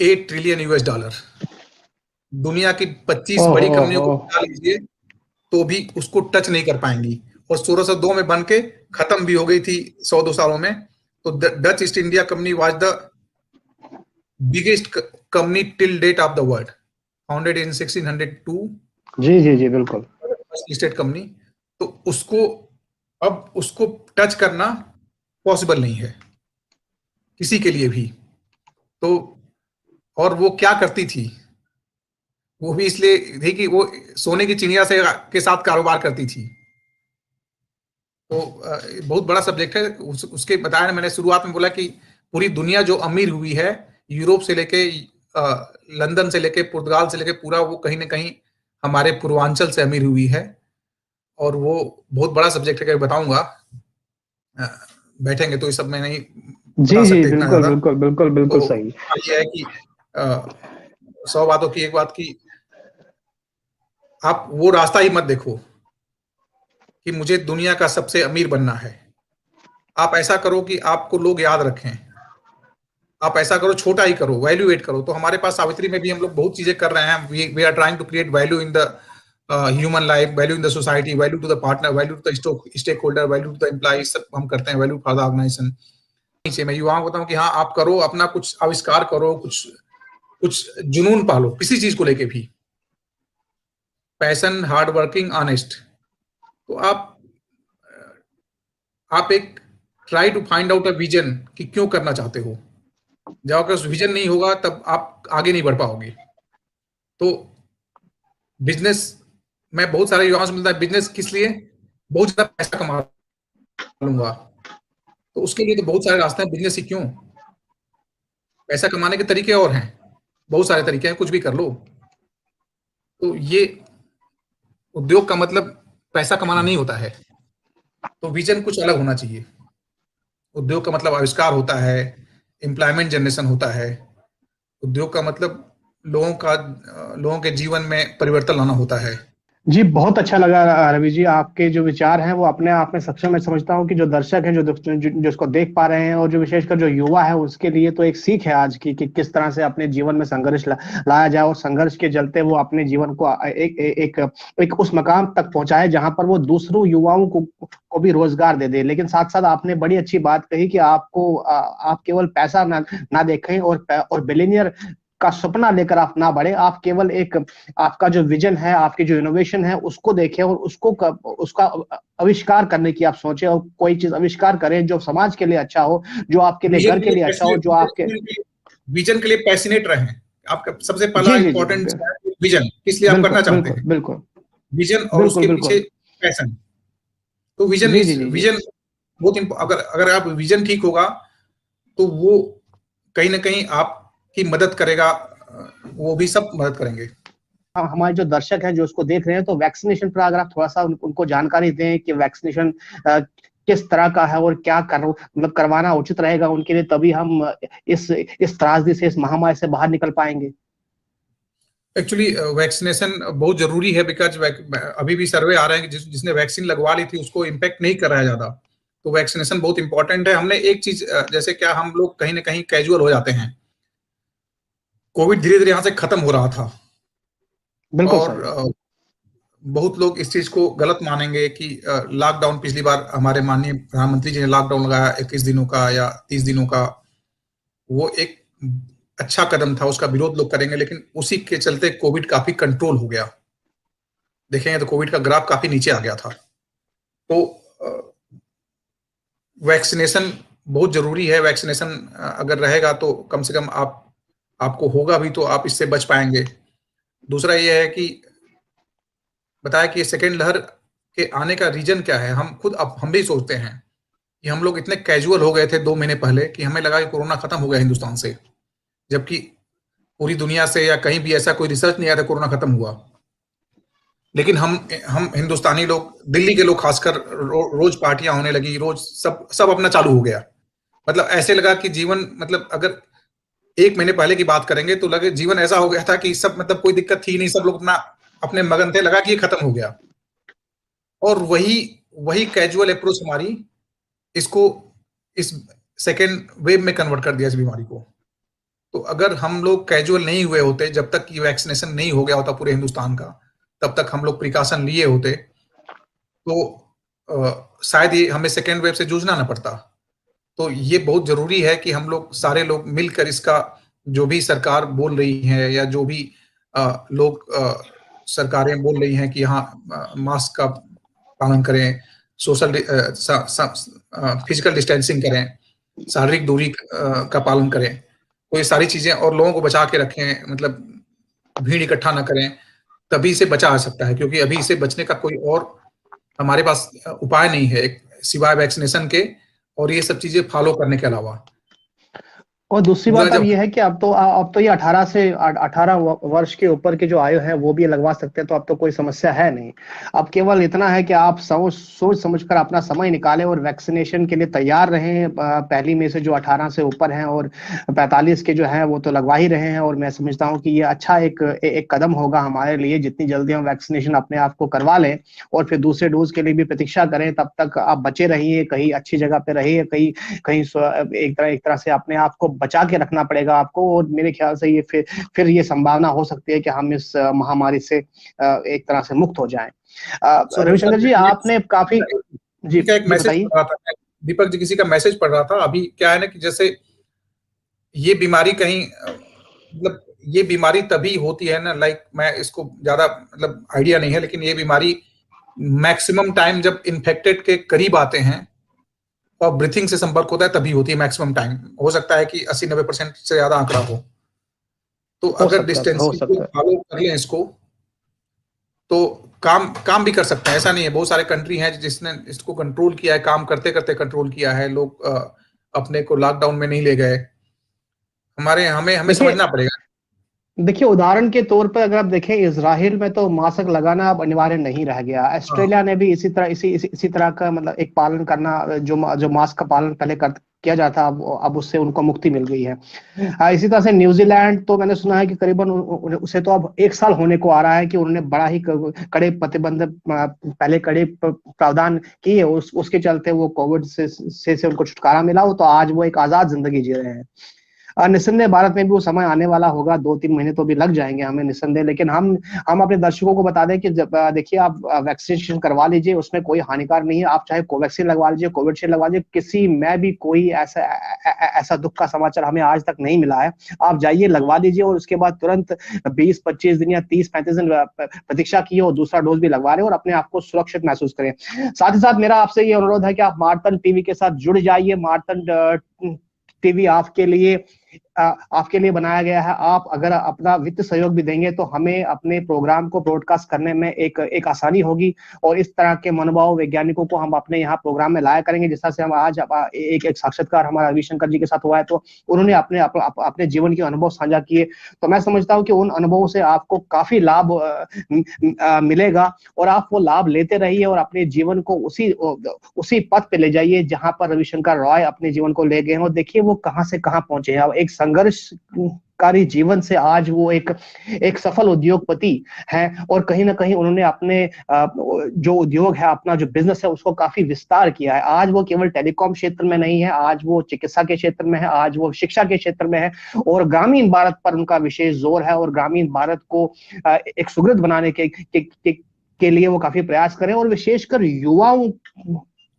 8 ट्रिलियन यूएस डॉलर। दुनिया की 25 बड़ी ओहो कंपनियों को मिला लीजिए तो भी उसको टच नहीं कर पाएंगी। और 1602 में बन के खत्म भी हो गई थी 100-2 सालों में। तो Dutch East India Company was the biggest company till date of the world, founded in 1602, जी जी जी, बिल्कुल। Listed company. तो उसको अब उसको टच करना पॉसिबल नहीं है किसी के लिए भी। तो और वो क्या करती थी, वो भी इसलिए थी कि वो सोने की चिड़िया से के साथ कारोबार करती थी। तो बहुत बड़ा सब्जेक्ट है। उसके बताया ना, मैंने शुरुआत में बोला कि पूरी दुनिया जो अमीर हुई है, यूरोप से लेके लंदन से लेके पुर्तगाल से लेके पूरा, वो कहीं ना कहीं हमारे पूर्वांचल से अमीर हुई है। और वो बहुत बड़ा सब्जेक्ट है, बताऊंगा, बैठेंगे तो इस सब में नहीं जी बता जी, सकते इतना बिल्कुल ज्यादा। बिल्कुल बिल्कुल बिल्कुल तो सही। ये है कि 100 बातों की एक बात की, आप वो रास्ता ही मत देखो कि मुझे दुनिया का सबसे अमीर बनना है। आप ऐसा करो कि आपको लोग याद रखें। आप ऐसा करो, छोटा ही करो, वैल्यू एड करो। तो हमारे पास सावित्री में भी हम लोग बहुत चीजें कर रहे हैं। We are trying to create value in the human life, value in the society, value to the partner, value to the stakeholder, value to the employees, सब हम करते हैं, वैल्यू फॉर द ऑर्गेनाइजेशन। नीचे मैं युवाओं को बताऊं कि हाँ, आप करो, अपना कुछ आविष्कार करो, कुछ कुछ जुनून पालो किसी चीज को लेके भी, पैशन, हार्ड वर्किंग, ऑनेस्ट। तो आप एक try to find out a vision कि क्यों करना चाहते हो। जब आपका विजन नहीं होगा तब आप आगे नहीं बढ़ पाओगे। तो बिजनेस, मैं बहुत सारे युवाओं से मिलता है, बिजनेस किस लिए, बहुत ज्यादा पैसा कमा लूंगा। तो उसके लिए तो बहुत सारे रास्ते हैं, बिजनेस ही क्यों, पैसा कमाने के तरीके और हैं, बहुत सारे तरीके हैं, कुछ भी कर लो। तो ये उद्योग का मतलब पैसा कमाना नहीं होता है। तो विजन कुछ अलग होना चाहिए। उद्योग का मतलब आविष्कार होता है, एम्प्लॉयमेंट जनरेशन होता है। उद्योग का मतलब लोगों के जीवन में परिवर्तन लाना होता है। जी, बहुत अच्छा लगा रवि जी, आपके जो विचार हैं वो अपने आप में सक्षम। मैं समझता हूँ कि जो दर्शक हैं, जो इसको देख पा रहे हैं, और जो विशेषकर जो युवा है, उसके लिए तो एक सीख है आज की, कि किस तरह से अपने जीवन में संघर्ष लाया जाए, और संघर्ष के चलते वो अपने जीवन को एक उस मकाम तक पहुंचाए जहां पर वो दूसरों युवाओं को भी रोजगार दे दे। लेकिन साथ साथ आपने बड़ी अच्छी बात कही कि आप केवल पैसा ना देखें, और बिलियनियर का सपना लेकर आप ना बढ़े। आप केवल आपका जो विजन है, आपकी जो इनोवेशन है, उसको देखें, और उसका आविष्कार करने की आप सोचें, और कोई चीज आविष्कार करें जो समाज के लिए अच्छा हो, जो आपके लिए घर के लिए अच्छा हो, जो आपके विजन के लिए पैसिनेट रहें। आपका सबसे पहला जी जी जी इंपॉर्टेंट विजन, किस लिए आप बिल्कुल करना चाहते बिल्कुल हैं, बिल्कुल विजन, और बिल्कुल उसके पीछे बिल्कुल पैशन। तो विजन जी जी जी जी विजन बहुत अगर अगर आप विजन ठीक होगा तो वो कहीं ना कहीं आपकी मदद करेगा, वो भी सब मदद करेंगे। हमारे जो दर्शक हैं जो उसको देख रहे हैं, तो वैक्सीनेशन पर अगर आप थोड़ा सा उनको जानकारी दें कि वैक्सीनेशन किस तरह का है, और क्या करवाना उचित रहेगा उनके लिए, तभी हम इस त्रासदी से, इस महामारी से बाहर निकल पाएंगे। एक्चुअली वैक्सीनेशन बहुत जरूरी है, बिकॉज अभी भी सर्वे आ रहे हैं कि जिसने वैक्सीन लगवा ली थी उसको इम्पैक्ट नहीं कर रहा है ज्यादा। तो वैक्सीनेशन बहुत इंपॉर्टेंट है। हमने एक चीज, जैसे क्या हम लोग कहीं ना कहीं कैजुअल हो जाते हैं। कोविड धीरे धीरे यहाँ से खत्म हो रहा था, बिल्कुल और सर। बहुत लोग इस चीज को गलत मानेंगे कि लॉकडाउन, पिछली बार हमारे माननीय प्रधानमंत्री जी ने लॉकडाउन लगाया 21 दिनों का या 30 दिनों का, वो एक अच्छा कदम था, उसका विरोध लोग करेंगे, लेकिन उसी के चलते कोविड काफी कंट्रोल हो गया। देखेंगे तो कोविड का ग्राफ काफी नीचे आ गया था। तो वैक्सीनेशन बहुत जरूरी है। वैक्सीनेशन अगर रहेगा तो कम से कम आपको होगा भी तो आप इससे बच पाएंगे। दूसरा ये है कि बताया कि सेकेंड लहर के आने का रीजन क्या है। हम भी सोचते हैं कि हम लोग इतने कैजुअल हो गए थे 2 महीने पहले कि हमें लगा कि कोरोना खत्म हो गया हिंदुस्तान से, जबकि पूरी दुनिया से या कहीं भी ऐसा कोई रिसर्च नहीं आया था कोरोना खत्म हुआ। लेकिन हम हिंदुस्तानी लोग, दिल्ली के लोग खासकर, रोज पार्टियां होने लगी, रोज सब अपना चालू हो गया। मतलब ऐसे लगा कि जीवन, मतलब अगर 1 महीने पहले की बात करेंगे तो लगे जीवन ऐसा हो गया था कि सब, मतलब कोई दिक्कत थी नहीं, सब लोग अपना अपने मगन थे, लगा कि ये खत्म हो गया। और वही वही कैजुअल अप्रोच हमारी इसको इस सेकेंड वेव में कन्वर्ट कर दिया इस बीमारी को। तो अगर हम लोग कैजुअल नहीं हुए होते, जब तक कि वैक्सीनेशन नहीं हो गया होता पूरे हिंदुस्तान का, तब तक हम लोग प्रिकॉशन लिए होते, तो शायद ये हमें सेकेंड वेव से जूझना ना पड़ता। तो ये बहुत जरूरी है कि हम लोग सारे लोग मिलकर इसका, जो भी सरकार बोल रही है या जो भी लोग सरकारें बोल रही हैं कि यहाँ मास्क का पालन करें, सोशल फिजिकल डिस्टेंसिंग करें, शारीरिक दूरी का पालन करें, तो ये सारी चीजें, और लोगों को बचा के रखें, मतलब भीड़ इकट्ठा ना करें, तभी इसे बचा जा सकता है। क्योंकि अभी इसे बचने का कोई और हमारे पास उपाय नहीं है सिवाय वैक्सीनेशन के, और ये सब चीजें फॉलो करने के अलावा। और दूसरी बात अब ये है कि अब तो ये 18 वर्ष के ऊपर के जो आयु है वो भी लगवा सकते हैं, तो अब तो कोई समस्या है नहीं। अब केवल इतना है कि आप सोच समझकर अपना समय निकालें और वैक्सीनेशन के लिए तैयार रहें। पहली मई से जो 18 से ऊपर हैं और 45 के जो हैं वो तो लगवा ही रहे हैं, और मैं समझता हूँ कि ये अच्छा एक कदम होगा हमारे लिए। जितनी जल्दी हम वैक्सीनेशन अपने आप को करवा लें और फिर दूसरे डोज के लिए भी प्रतीक्षा करें, तब तक आप बचे रहिए, कहीं अच्छी जगह पे रहिए, कहीं कहीं एक तरह से अपने आप को बचा के रखना पड़ेगा आपको। और मेरे ख्याल से ये फिर ये संभावना हो सकती है कि हम इस महामारी से एक तरह से मुक्त हो जाएं। रविशंकर जी, आपने काफी जी एक मैसेज बताइए। पढ़ रहा था दीपक जी, किसी का मैसेज पढ़ रहा था। अभी क्या है ना कि जैसे ये बीमारी कहीं, मतलब ये बीमारी तभी होती है ना, लाइक मैं इसको ज्यादा मतलब आइडिया नहीं है, लेकिन ये बीमारी मैक्सिमम टाइम जब इन्फेक्टेड के करीब आते हैं और ब्रीथिंग से संपर्क होता है तभी होती है मैक्सिमम टाइम। हो सकता है कि 80-90% से ज्यादा आंकड़ा हो। तो अगर डिस्टेंसिंग को फॉलो कर लें इसको, तो काम भी कर सकते हैं। ऐसा नहीं है, बहुत सारे कंट्री हैं जिसने इसको कंट्रोल किया है, काम करते करते कंट्रोल किया है। लोग अपने को लॉकडाउन में नहीं ले गए। हमें समझना पड़ेगा। देखिए, उदाहरण के तौर पर अगर आप देखें, इजराइल में तो मास्क लगाना अब अनिवार्य नहीं रह गया। ऑस्ट्रेलिया ने भी इसी तरह का मतलब एक पालन करना, जो मास्क का पालन पहले किया जाता, अब उससे उनको मुक्ति मिल गई है। इसी तरह से न्यूजीलैंड, तो मैंने सुना है कि करीबन उसे तो अब 1 साल होने को आ रहा है कि उन्होंने बड़ा ही कड़े प्रतिबंध पहले कड़े प्रावधान किए, उसके चलते वो कोविड से उनको छुटकारा मिला हो, तो आज वो एक आजाद जिंदगी जी रहे हैं। निस्संदेह भारत में भी वो समय आने वाला होगा, 2-3 महीने तो भी लग जाएंगे हमें निस्संदेह, लेकिन हम अपने दर्शकों को बता दें कि जब देखिए आप वैक्सीनेशन करवा लीजिए, उसमें कोई हानिकार नहीं है। आप चाहे कोवैक्सीन लगवा लीजिए, कोविशील्ड लगवा लीजिए, किसी में भी कोई ऐसा दुख का समाचार हमें आज तक नहीं मिला है। आप जाइए, लगवा लीजिए और उसके बाद तुरंत 20-25 दिन या 30-35 दिन प्रतीक्षा कीजिए और दूसरा डोज भी लगवा रहे और अपने आप को सुरक्षित महसूस करें। साथ ही साथ मेरा आपसे ये अनुरोध है कि आप मार्तन टीवी के साथ जुड़ जाइए। मार्तन टीवी आपके लिए बनाया गया है। आप अगर अपना वित्त सहयोग भी देंगे तो हमें अपने प्रोग्राम को ब्रॉडकास्ट करने में एक आसानी होगी, और इस तरह के मनोभाव वैज्ञानिकों को हम अपने यहाँ प्रोग्राम में लाया करेंगे। जिस तरह से हम आज एक साक्षात्कार हमारा रविशंकर जी के साथ हुआ है, तो उन्होंने अपने जीवन के अनुभव साझा किए, तो मैं समझता हूँ कि उन अनुभवों से आपको काफी लाभ मिलेगा, और आप वो लाभ लेते रहिए और अपने जीवन को उसी पथ पे ले जाइए जहां पर रविशंकर रॉय अपने जीवन को ले गए हैं। और देखिए वो कहां से कहां पहुंचे हैं। एक संघर्षकारी जीवन से आज वो एक सफल उद्योगपति हैं, और कहीं ना कहीं उन्होंने अपने जो उद्योग है, अपना जो बिजनेस है, उसको काफी विस्तार किया है। आज वो केवल टेलीकॉम क्षेत्र में नहीं है, आज वो चिकित्सा के क्षेत्र में है, आज वो शिक्षा के क्षेत्र में है, और ग्रामीण भारत पर उनका विशेष जोर है, और ग्रामीण भारत को एक सुदृढ़ बनाने के लिए वो काफी प्रयास करें। और विशेषकर युवाओं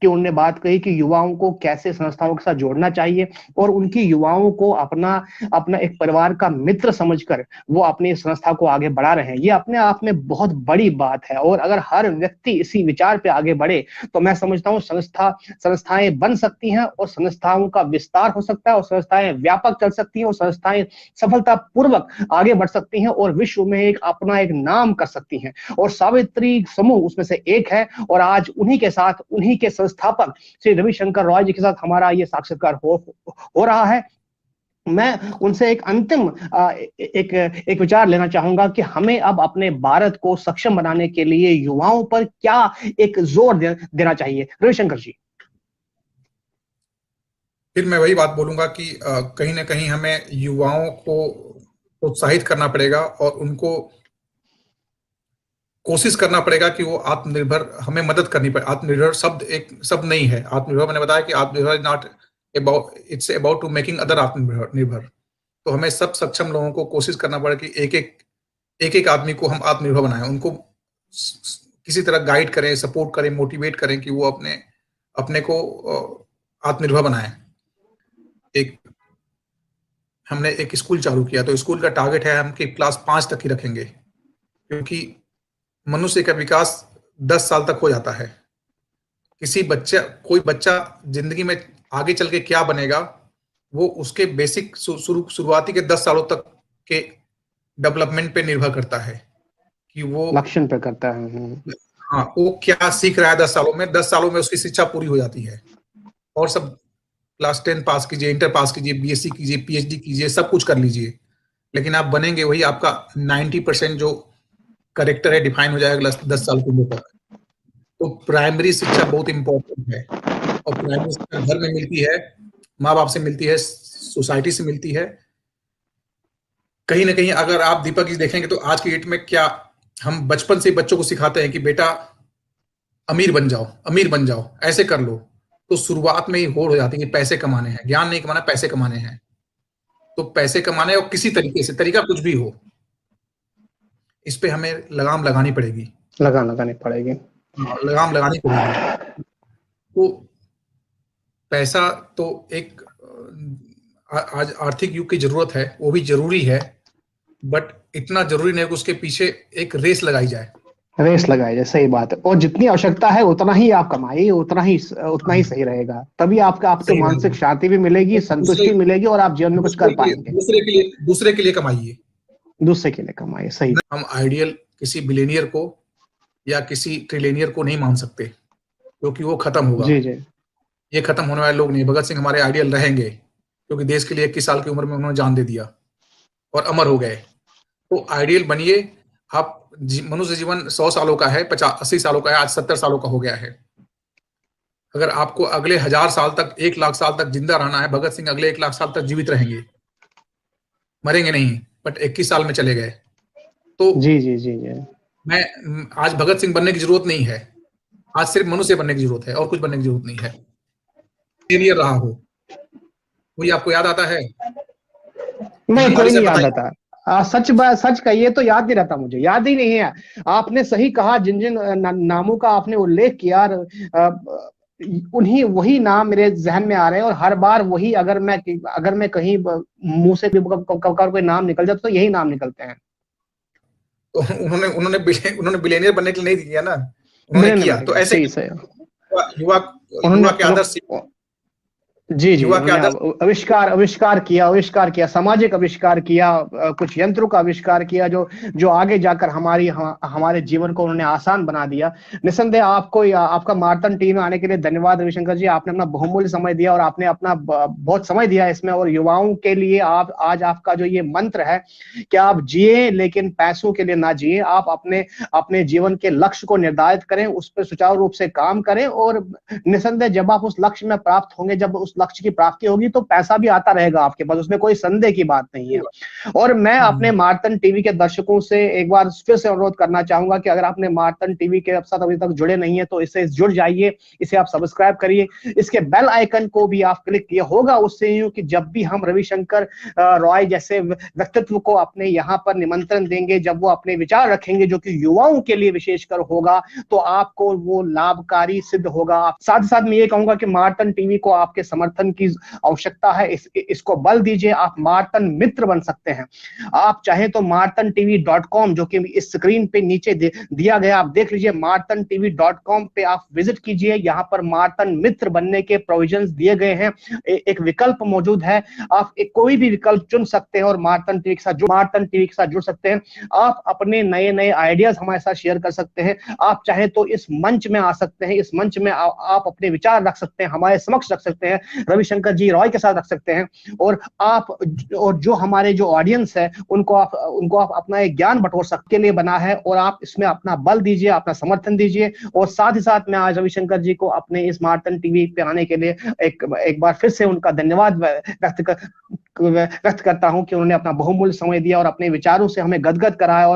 कि उन्होंने बात कही कि युवाओं को कैसे संस्थाओं के साथ जोड़ना चाहिए, और उनकी युवाओं को अपना एक परिवार का मित्र समझकर वो अपनी संस्था को आगे बढ़ा रहे हैं। ये अपने आप में बहुत बड़ी बात है, और अगर हर व्यक्ति इसी विचार पे आगे बढ़े तो मैं समझता हूँ संस्थाएं बन सकती हैं, और संस्थाओं का विस्तार हो सकता है, और संस्थाएं व्यापक चल सकती हैं, और संस्थाएं सफलता पूर्वक आगे बढ़ सकती हैं, और विश्व में अपना एक नाम कर सकती हैं। और सावित्री समूह उसमें से एक है, और आज उन्हीं के संस्थापक श्री रविशंकर रॉय जी के साथ हमारा ये साक्षात्कार हो रहा है। मैं उनसे एक अंतिम एक विचार लेना चाहूंगा कि हमें अब अपने भारत को सक्षम बनाने के लिए युवाओं पर क्या एक जोर देना चाहिए, रविशंकर जी। फिर मैं वही बात बोलूंगा कि कहीं ना कहीं हमें युवाओं को प्रोत्साहित करना पड़ेगा, और उनको कोशिश करना पड़ेगा कि वो आत्मनिर्भर, हमें मदद करनी पड़े। आत्मनिर्भर शब्द नहीं है। आत्मनिर्भर, मैंने बताया कि आत्मनिर्भर not about, it's about to making other आत्मनिर्भर। तो हमें सब सक्षम लोगों को कोशिश करना पड़े कि एक एक आदमी को हम आत्मनिर्भर बनाएं, उनको किसी तरह गाइड करें, सपोर्ट करें, मोटिवेट करें कि वो अपने को आत्मनिर्भर बनाएं। हमने एक स्कूल चालू किया, तो स्कूल का टारगेट है हम कि क्लास 5 तक ही रखेंगे, क्योंकि मनुष्य का विकास 10 साल तक हो जाता है। कोई बच्चा जिंदगी में आगे चल के क्या बनेगा, वो उसके बेसिक शुरुआती के 10 सालों तक के डेवलपमेंट पे निर्भर करता है कि वो लक्ष्य पे करता है। हाँ, वो क्या सीख रहा है 10 सालों में। 10 सालों में उसकी शिक्षा पूरी हो जाती है, और सब क्लास 10 पास कीजिए, इंटर पास कीजिए, बीएससी कीजिए, पीएचडी कीजिए, सब कुछ कर लीजिए, लेकिन आप बनेंगे वही, आपका 90% जो करेक्टर है डिफाइन हो जाएगा 10 साल की उम्र तक। तो प्राइमरी शिक्षा बहुत इंपॉर्टेंट है, और प्राइमरी शिक्षा घर में मिलती है, माँ बाप से मिलती है, सोसाइटी से मिलती है। कहीं ना कहीं अगर आप दीपक जी देखेंगे तो आज की डेट में क्या हम बचपन से बच्चों को सिखाते हैं कि बेटा अमीर बन जाओ, ऐसे कर लो, तो शुरुआत में ही होड़ हो जाती है कि पैसे कमाने हैं। ज्ञान नहीं कमाना, पैसे कमाने हैं। तो पैसे कमाने, और किसी तरीके से, तरीका कुछ भी हो, इस पे हमें लगाम लगानी पड़ेगी। लगाम लगानी पड़ेगी। तो पैसा तो एक आज आर्थिक युग की जरूरत है, वो भी जरूरी है, बट इतना जरूरी नहीं कि उसके पीछे एक रेस लगाई जाए। सही बात है। और जितनी आवश्यकता है उतना ही आप कमाइए, उतना ही सही रहेगा। तभी आपको मानसिक शांति भी मिलेगी, संतुष्टि मिलेगी, और आप जीवन में कुछ कर पाएंगे। दूसरे के लिए कमाइए। सही। हम आइडियल किसी बिलियनियर को या किसी ट्रिलियनियर को नहीं मान सकते, क्योंकि वो खत्म होगा। जी। ये खत्म होने वाले लोग नहीं। भगत सिंह हमारे आइडियल रहेंगे, क्योंकि देश के लिए 21 साल की उम्र में उन्होंने जान दे दिया और अमर हो गए। तो आइडियल बनिए। आप मनुष्य जीवन 100 सालों का है, 50-80 सालों का है, आज 70 सालों का हो गया है। अगर आपको अगले 1000 साल तक, 1 लाख साल तक जिंदा रहना है, भगत सिंह अगले 1 लाख साल तक जीवित रहेंगे, मरेंगे नहीं, बट 21 साल में चले गए। तो जी जी जी जी मैं आज भगत सिंह बनने की जरूरत नहीं है, आज सिर्फ मनुष्य बनने की जरूरत है, और कुछ बनने की जरूरत नहीं है। इंजीनियर रहा हो, कोई आपको याद आता है? नहीं, कोई ईमानदारी से नहीं याद बताइए। आता। सच कहिए तो याद नहीं रहता, मुझे याद ही नहीं है। आपने सही कहा, जिन जिन नामों का आपने उल्लेख किया, उन्हीं वही नाम मेरे जहन में आ रहे हैं, और हर बार वही, अगर मैं कहीं मुंह से कोई नाम निकल जाता तो यही नाम निकलते हैं। तो उन्होंने बिलियनियर बनने के लिए नहीं किया ना, उन्होंने किया तो ऐसे सही सही। युवा उन्होंने युवा के आदर्श, जी जी, युवा के उन्होंने आदर्श। आविष्कार किया, सामाजिक आविष्कार किया, कुछ यंत्रों का आविष्कार किया जो जो आगे जाकर हमारे जीवन को उन्होंने आसान बना दिया। निसंदेह आपका मार्तन टीम में आने के लिए धन्यवाद रविशंकर जी। आपने अपना बहुमूल्य समय दिया, और आपने अपना बहुत समय दिया इसमें, और युवाओं के लिए आज आपका जो ये मंत्र है कि आप जिए लेकिन पैसों के लिए ना जिए, आप अपने अपने जीवन के लक्ष्य को निर्धारित करें, उस पर सुचारू रूप से काम करें, और निसंदेह जब आप उस लक्ष्य में प्राप्त होंगे, जब उस लक्ष्य की प्राप्ति होगी, तो पैसा भी आता रहेगा आपके पास, उसमें कोई संदेह की बात नहीं है। और मैं अपने मार्तन टीवी के दर्शकों से एक बार फिर से अनुरोध करना चाहूंगा कि अगर आपने मार्तन टीवी के साथ अभी तक जुड़े नहीं है तो इससे जुड़ जाइए, इसे आप सब्सक्राइब करिए, इसके बेल आइकन को भी आप क्लिक किए होगा, उससे यूं कि जब भी हम रविशंकर रॉय जैसे व्यक्तित्व को अपने यहाँ पर निमंत्रण देंगे, जब वो अपने विचार रखेंगे जो कि युवाओं के लिए विशेषकर होगा, तो आपको वो लाभकारी सिद्ध होगा। साथ ही साथ मैं ये कहूंगा कि मार्तन टीवी को आपके समर्थन की आवश्यकता है, इसको बल दीजिए। आप मार्तन मित्र बन सकते हैं। आप चाहें तो martantv.com, जो कि इस स्क्रीन पे नीचे दिया गया, आप देख लीजिए, martantv.com पे आप विजिट कीजिए। यहाँ पर मार्तन मित्र बनने के प्रोविजंस दिए गए हैं, एक विकल्प मौजूद है, आप कोई भी विकल्प चुन सकते हैं और मार्तन टीवी के साथ जुड़ सकते हैं। आप अपने नए नए आइडियाज हमारे साथ शेयर कर सकते हैं। आप चाहे तो इस मंच में आ सकते हैं, इस मंच में आप अपने विचार रख सकते हैं, हमारे समक्ष रख सकते हैं, रविशंकर जी रॉय के साथ रख सकते हैं, और जो हमारे जो ऑडियंस है उनको आप अपना एक ज्ञान बटोर सकते के लिए बना है, और आप इसमें अपना बल दीजिए, अपना समर्थन दीजिए। और साथ ही साथ मैं आज रविशंकर जी को अपने इस मार्तन टीवी पे आने के लिए एक बार फिर से उनका धन्यवाद व्यक्त करता हूं कि उन्होंने अपना बहुमूल्य समय दिया और अपने विचारों से हमें गदगद कराया। और